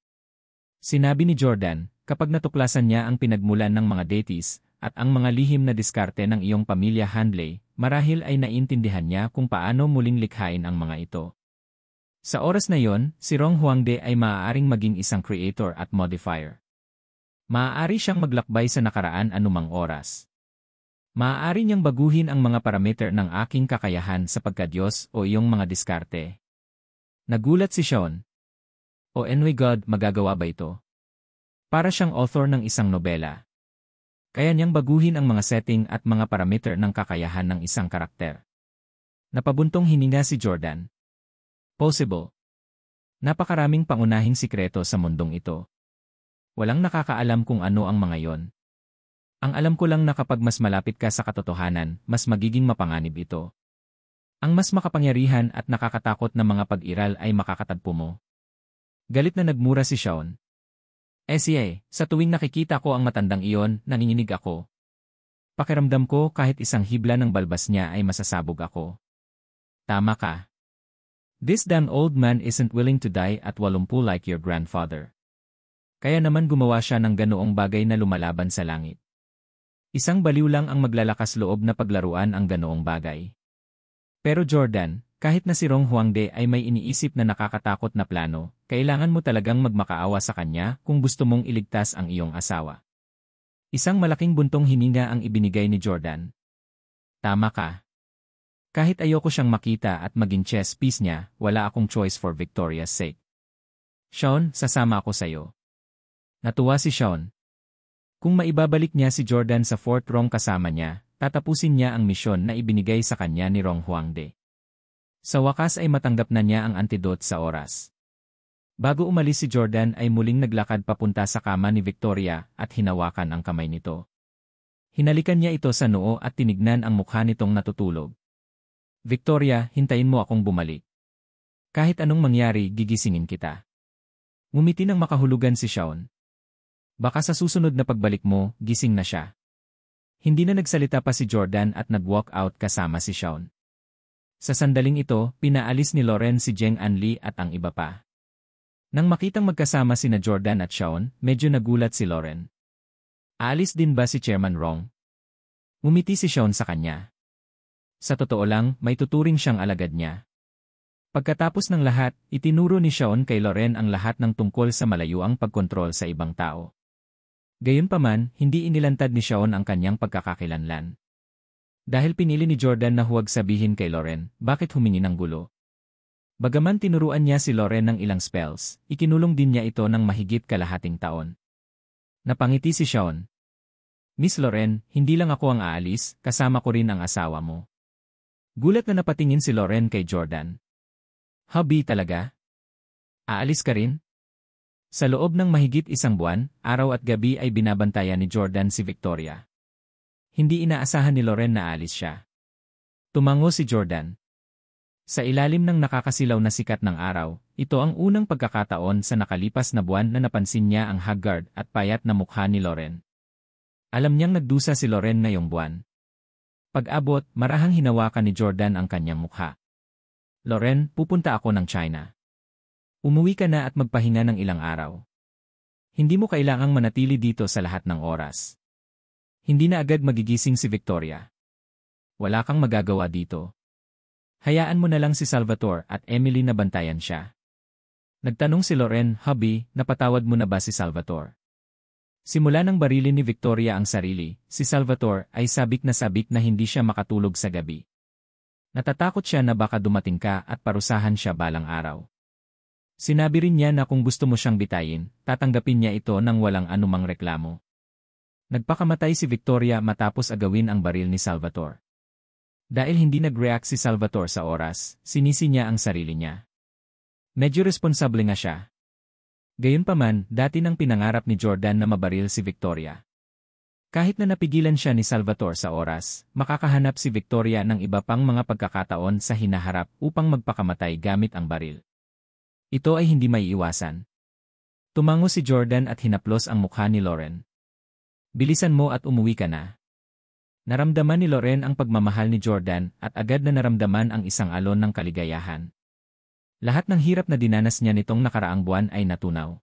Sinabi ni Jordan, kapag natuklasan niya ang pinagmulan ng mga deities at ang mga lihim na diskarte ng iyong pamilya Handley, marahil ay naintindihan niya kung paano muling likhain ang mga ito. Sa oras na yon, si Rong Huangde ay maaaring maging isang creator at modifier. Maaari siyang maglakbay sa nakaraan anumang oras. Maaari niyang baguhin ang mga parameter ng aking kakayahan sa pagka-Diyos o iyong mga diskarte. Nagulat si Sean. O anyway God, magagawa ba ito? Para siyang author ng isang nobela. Kaya niyang baguhin ang mga setting at mga parameter ng kakayahan ng isang karakter. Napabuntong hininga si Jordan. Possible. Napakaraming pangunahing sikreto sa mundong ito. Walang nakakaalam kung ano ang mga yon. Ang alam ko lang na kapag mas malapit ka sa katotohanan, mas magiging mapanganib ito. Ang mas makapangyarihan at nakakatakot na mga pag-iral ay makakatagpo mo. Galit na nagmura si Sean. Siya, sa tuwing nakikita ko ang matandang iyon, nanginginig ako. Pakiramdam ko kahit isang hibla ng balbas niya ay masasabog ako. Tama ka. This damn old man isn't willing to die at 80 like your grandfather. Kaya naman gumawa siya ng ganoong bagay na lumalaban sa langit. Isang baliw lang ang maglalakas loob na paglaruan ang ganoong bagay. Pero Jordan, kahit na si Rong Huangde ay may iniisip na nakakatakot na plano, kailangan mo talagang magmakaawa sa kanya kung gusto mong iligtas ang iyong asawa. Isang malaking buntong hininga ang ibinigay ni Jordan. Tama ka. Kahit ayoko siyang makita at maging chess piece niya, wala akong choice for Victoria's sake. Sean, sasama ako sa'yo. Natuwa si Sean. Kung maibabalik niya si Jordan sa Fort Rong kasama niya, tatapusin niya ang misyon na ibinigay sa kanya ni Rong Huangde. Sa wakas ay matanggap na niya ang antidote sa oras. Bago umalis si Jordan ay muling naglakad papunta sa kama ni Victoria at hinawakan ang kamay nito. Hinalikan niya ito sa noo at tinignan ang mukha nitong natutulog. Victoria, hintayin mo akong bumalik. Kahit anong mangyari, gigisingin kita. Ngumiti nang makahulugan si Sean. Baka sa susunod na pagbalik mo, gising na siya. Hindi na nagsalita pa si Jordan at nag-walk out kasama si Sean. Sa sandaling ito, pinaalis ni Loren si Zheng Anli at ang iba pa. Nang makitang magkasama sina Jordan at Sean, medyo nagulat si Loren. Aalis din ba si Chairman Rong? Ngumiti si Sean sa kanya. Sa totoo lang, may tuturing siyang alagad niya. Pagkatapos ng lahat, itinuro ni Sean kay Loren ang lahat ng tungkol sa malayuang pagkontrol sa ibang tao. Gayunpaman, hindi inilantad ni Sean ang kanyang pagkakakilanlan. Dahil pinili ni Jordan na huwag sabihin kay Loren, bakit humingi ng gulo. Bagaman tinuruan niya si Loren ng ilang spells, ikinulong din niya ito ng mahigit kalahating taon. Napangiti si Sean. Miss Loren, hindi lang ako ang aalis, kasama ko rin ang asawa mo. Gulat na napatingin si Loren kay Jordan. Hubby talaga? Aalis ka rin? Sa loob ng mahigit isang buwan, araw at gabi ay binabantayan ni Jordan si Victoria. Hindi inaasahan ni Loren na aalis siya. Tumango si Jordan. Sa ilalim ng nakakasilaw na sikat ng araw, ito ang unang pagkakataon sa nakalipas na buwan na napansin niya ang haggard at payat na mukha ni Loren. Alam niyang nagdusa si Loren ngayong buwan. Pag-abot, marahang hinawakan ni Jordan ang kanyang mukha. Loren, pupunta ako ng China. Umuwi ka na at magpahinga ng ilang araw. Hindi mo kailangang manatili dito sa lahat ng oras. Hindi na agad magigising si Victoria. Wala kang magagawa dito. Hayaan mo na lang si Salvatore at Emily na bantayan siya. Nagtanong si Loren, hubby, napatawad mo na ba si Salvatore? Simula nang barilin ni Victoria ang sarili, si Salvatore ay sabik na hindi siya makatulog sa gabi. Natatakot siya na baka dumating ka at parusahan siya balang araw. Sinabi rin niya na kung gusto mo siyang bitayin, tatanggapin niya ito nang walang anumang reklamo. Nagpakamatay si Victoria matapos agawin ang baril ni Salvatore. Dahil hindi nag-react si Salvatore sa oras, sinisi niya ang sarili niya. Medyo responsable nga siya. Gayunpaman, dati nang pinangarap ni Jordan na mabaril si Victoria. Kahit na napigilan siya ni Salvatore sa oras, makakahanap si Victoria ng iba pang mga pagkakataon sa hinaharap upang magpakamatay gamit ang baril. Ito ay hindi maiiwasan. Tumango si Jordan at hinaplos ang mukha ni Loren. Bilisan mo at umuwi ka na. Naramdaman ni Loren ang pagmamahal ni Jordan at agad na naramdaman ang isang alon ng kaligayahan. Lahat ng hirap na dinanas niya nitong nakaraang buwan ay natunaw.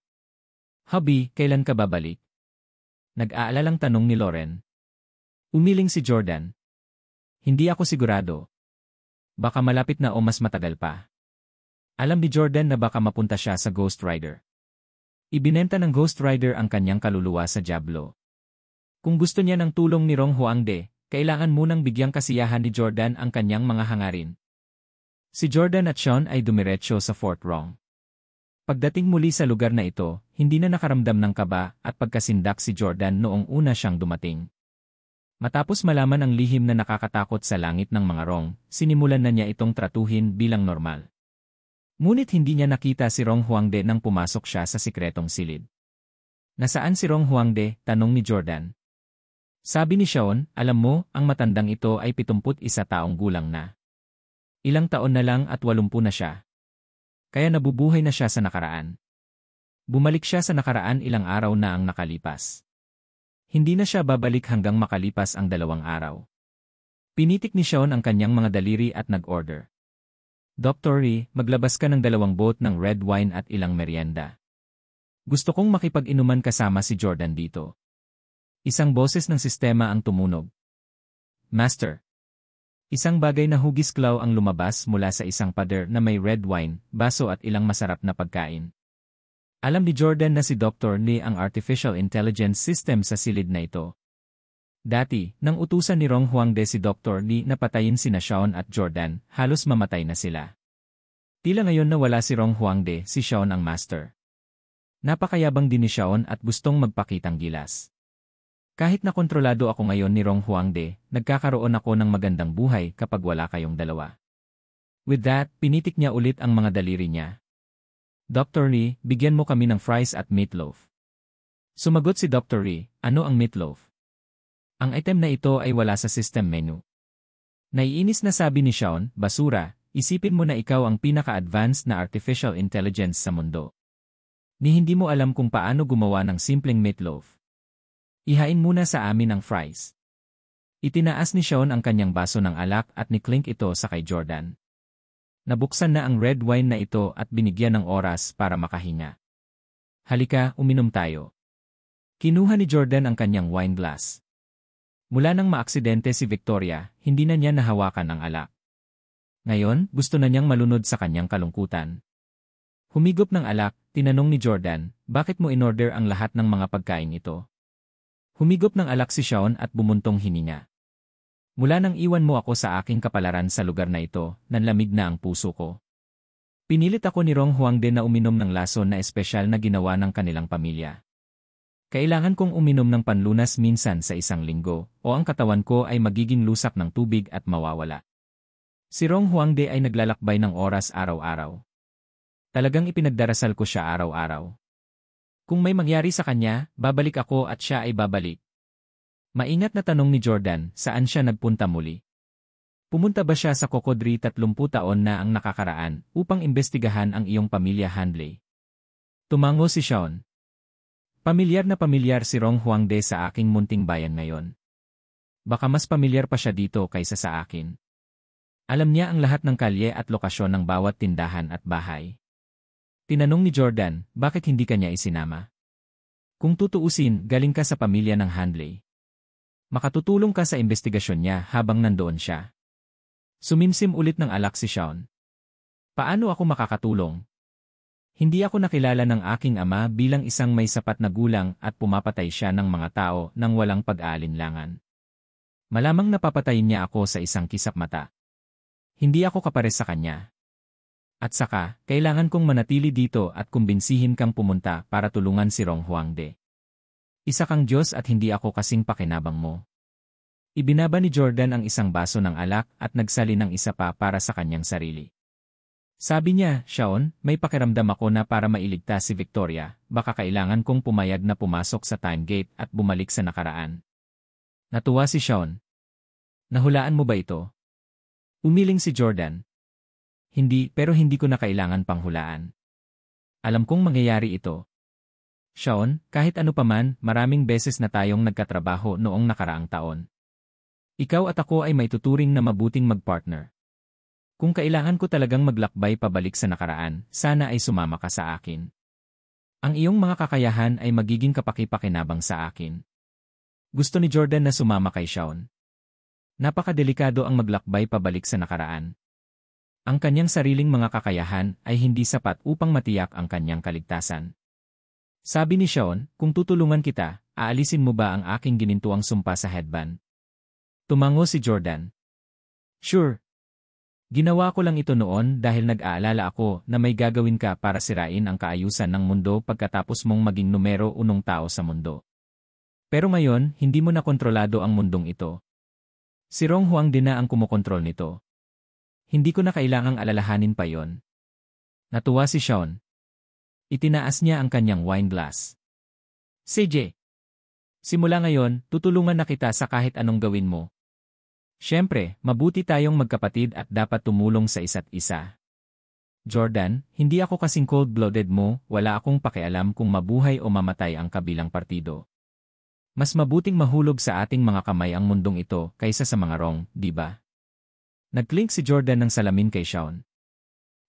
Hubby, kailan ka babalik? Nag-aalalang tanong ni Loren. Umiling si Jordan. Hindi ako sigurado. Baka malapit na o mas matagal pa. Alam ni Jordan na baka mapunta siya sa Ghost Rider. Ibinenta ng Ghost Rider ang kanyang kaluluwa sa Diablo. Kung gusto niya ng tulong ni Rong Huangde, kailangan munang bigyang kasiyahan ni Jordan ang kanyang mga hangarin. Si Jordan at Sean ay dumiretso sa Fort Rong. Pagdating muli sa lugar na ito, hindi na nakaramdam ng kaba at pagkasindak si Jordan noong una siyang dumating. Matapos malaman ang lihim na nakakatakot sa langit ng mga Rong, sinimulan na niya itong tratuhin bilang normal. Ngunit hindi niya nakita si Rong Huangde nang pumasok siya sa sikretong silid. Nasaan si Rong Huangde? Tanong ni Jordan. Sabi ni Sean, alam mo, ang matandang ito ay 71 taong gulang na. Ilang taon na lang at 80 na siya. Kaya nabubuhay na siya sa nakaraan. Bumalik siya sa nakaraan ilang araw na ang nakalipas. Hindi na siya babalik hanggang makalipas ang 2 araw. Pinitik ni Sean ang kanyang mga daliri at nag-order. Dr. Lee, maglabas ka ng 2 bote ng red wine at ilang merienda. Gusto kong makipag-inuman kasama si Jordan dito. Isang boses ng sistema ang tumunog. Master. Isang bagay na hugis-claw ang lumabas mula sa isang pader na may red wine, baso at ilang masarap na pagkain. Alam ni Jordan na si Dr. Lee ang artificial intelligence system sa silid na ito. Dati, nang utusan ni Rong Huangde si Dr. Lee na patayin sina Sean at Jordan, halos mamatay na sila. Tila ngayon na wala si Rong Huangde, si Sean ang master. Napakayabang din ni Sean at gustong magpakitang gilas. Kahit na kontrolado ako ngayon ni Rong Huangde, nagkakaroon ako ng magandang buhay kapag wala kayong dalawa. With that, pinitik niya ulit ang mga daliri niya. Dr. Lee, bigyan mo kami ng fries at meatloaf. Sumagot si Dr. Lee, ano ang meatloaf? Ang item na ito ay wala sa system menu. Naiinis na sabi ni Sean, basura, isipin mo na ikaw ang pinaka-advanced na artificial intelligence sa mundo. Ni hindi mo alam kung paano gumawa ng simpleng meatloaf. Ihain muna sa amin ang fries. Itinaas ni Sean ang kanyang baso ng alak at ni-clink ito sa kay Jordan. Nabuksan na ang red wine na ito at binigyan ng oras para makahinga. Halika, uminom tayo. Kinuha ni Jordan ang kanyang wine glass. Mula nang maaksidente si Victoria, hindi na niya nahawakan ang alak. Ngayon, gusto na niyang malunod sa kanyang kalungkutan. Humigop ng alak, tinanong ni Jordan, bakit mo inorder ang lahat ng mga pagkain ito? Humigop ng alak si Sean at bumuntong hininga. Mula nang iwan mo ako sa aking kapalaran sa lugar na ito, nanlamig na ang puso ko. Pinilit ako ni Rong Huangde na uminom ng lason na espesyal na ginawa ng kanilang pamilya. Kailangan kong uminom ng panlunas minsan sa isang linggo, o ang katawan ko ay magiging lusak ng tubig at mawawala. Si Rong Huangde ay naglalakbay ng oras araw-araw. Talagang ipinagdarasal ko siya araw-araw. Kung may mangyari sa kanya, babalik ako at siya ay babalik. Maingat na tanong ni Jordan, saan siya nagpunta muli? Pumunta ba siya sa Cocodri 30 taon na ang nakakaraan upang imbestigahan ang iyong pamilya Handley? Tumango si Sean. Pamilyar na pamilyar si Rong Huangde sa aking munting bayan ngayon. Baka mas pamilyar pa siya dito kaysa sa akin. Alam niya ang lahat ng kalye at lokasyon ng bawat tindahan at bahay. Tinanong ni Jordan, bakit hindi kanya isinama? Kung tutuusin, galing ka sa pamilya ng Handley. Makatutulong ka sa investigasyon niya habang nandoon siya. Sumimsim ulit ng alak si Sean. Paano ako makakatulong? Hindi ako nakilala ng aking ama bilang isang may sapat na gulang at pumapatay siya ng mga tao nang walang pag-aalinlangan. Malamang napapatayin niya ako sa isang kisap mata. Hindi ako kapares sa kanya. At saka, kailangan kong manatili dito at kumbinsihin kang pumunta para tulungan si Rong Huangde. Isa kang Diyos at hindi ako kasing pakinabang mo. Ibinaba ni Jordan ang isang baso ng alak at nagsali ng isa pa para sa kanyang sarili. Sabi niya, Sean, may pakiramdam ako na para mailigtas si Victoria, baka kailangan kong pumayag na pumasok sa time gate at bumalik sa nakaraan. Natuwa si Sean. Nahulaan mo ba ito? Umiling si Jordan. Hindi, pero hindi ko na kailangan panghulaan. Alam kong mangyayari ito. Sean, kahit ano paman, maraming beses na tayong nagkatrabaho noong nakaraang taon. Ikaw at ako ay may tuturing na mabuting magpartner. Kung kailangan ko talagang maglakbay pabalik sa nakaraan, sana ay sumama ka sa akin. Ang iyong mga kakayahan ay magiging kapaki-pakinabang sa akin. Gusto ni Jordan na sumama kay Sean. Napakadelikado ang maglakbay pabalik sa nakaraan. Ang kanyang sariling mga kakayahan ay hindi sapat upang matiyak ang kanyang kaligtasan. Sabi ni Sean, kung tutulungan kita, aalisin mo ba ang aking ginintuang sumpa sa headband? Tumango si Jordan. Sure. Ginawa ko lang ito noon dahil nag-aalala ako na may gagawin ka para sirain ang kaayusan ng mundo pagkatapos mong maging numero unong tao sa mundo. Pero ngayon, hindi mo na kontrolado ang mundong ito. Si Rong Huangde na ang kumokontrol nito. Hindi ko na kailangang alalahanin pa yon. Natuwa si Sean. Itinaas niya ang kanyang wine glass. CJ. Simula ngayon, tutulungan na kita sa kahit anong gawin mo. Siyempre, mabuti tayong magkapatid at dapat tumulong sa isa't isa. Jordan, hindi ako kasing cold-blooded mo, wala akong pakialam kung mabuhay o mamatay ang kabilang partido. Mas mabuting mahulog sa ating mga kamay ang mundong ito kaysa sa mga wrong, di ba? Nag-clink si Jordan ng salamin kay Shawn.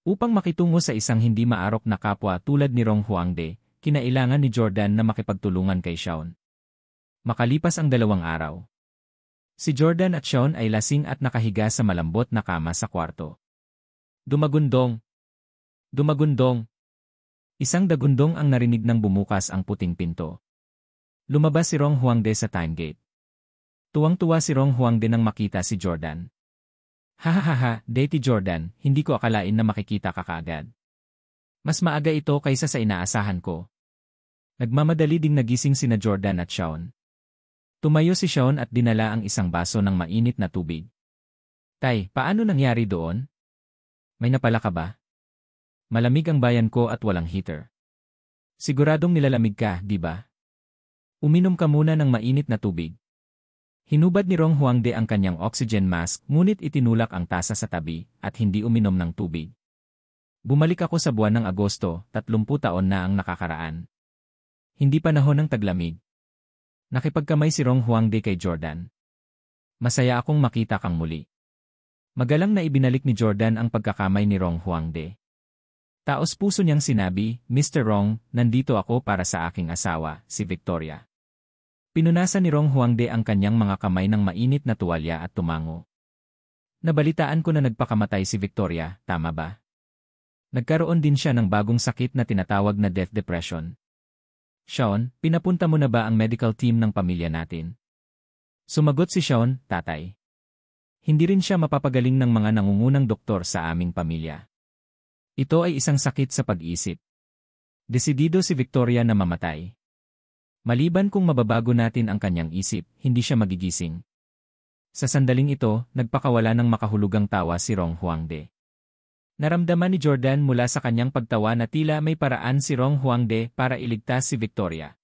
Upang makitungo sa isang hindi maarok na kapwa tulad ni Rong Huangde, kinailangan ni Jordan na makipagtulungan kay Shawn. Makalipas ang 2 araw. Si Jordan at Shawn ay lasing at nakahiga sa malambot na kama sa kwarto. Dumagundong. Dumagundong. Isang dagundong ang narinig nang bumukas ang puting pinto. Lumabas si Rong Huangde sa time gate. Tuwang-tuwa si Rong Huangde nang makita si Jordan. Hahaha, Daty Jordan, hindi ko akalain na makikita ka kaagad. Mas maaga ito kaysa sa inaasahan ko. Nagmamadali ding nagising sina Jordan at Shawn. Tumayo si Shawn at dinala ang isang baso ng mainit na tubig. Tay, paano nangyari doon? May napala ka ba? Malamig ang bayan ko at walang heater. Siguradong nilalamig ka, di ba? Uminom ka muna ng mainit na tubig. Hinubad ni Rong Huangde ang kanyang oxygen mask ngunit itinulak ang tasa sa tabi at hindi uminom ng tubig. Bumalik ako sa buwan ng Agosto, 30 taon na ang nakakaraan. Hindi panahon ng taglamig. Nakipagkamay si Rong Huangde kay Jordan. Masaya akong makita kang muli. Magalang na ibinalik ni Jordan ang pagkakamay ni Rong Huangde. Taos puso niyang sinabi, Mr. Rong, nandito ako para sa aking asawa, si Victoria. Pinunasan ni Rong Huangde ang kanyang mga kamay ng mainit na tuwalya at tumango. Nabalitaan ko na nagpakamatay si Victoria, tama ba? Nagkaroon din siya ng bagong sakit na tinatawag na death depression. Shawn, pinapunta mo na ba ang medical team ng pamilya natin? Sumagot si Shawn, tatay. Hindi rin siya mapapagaling ng mga nangungunang doktor sa aming pamilya. Ito ay isang sakit sa pag-isip. Desidido si Victoria na mamatay. Maliban kung mababago natin ang kanyang isip, hindi siya magigising. Sa sandaling ito, nagpakawala ng makahulugang tawa si Rong Huangde. Naramdaman ni Jordan mula sa kanyang pagtawa na tila may paraan si Rong Huangde para iligtas si Victoria.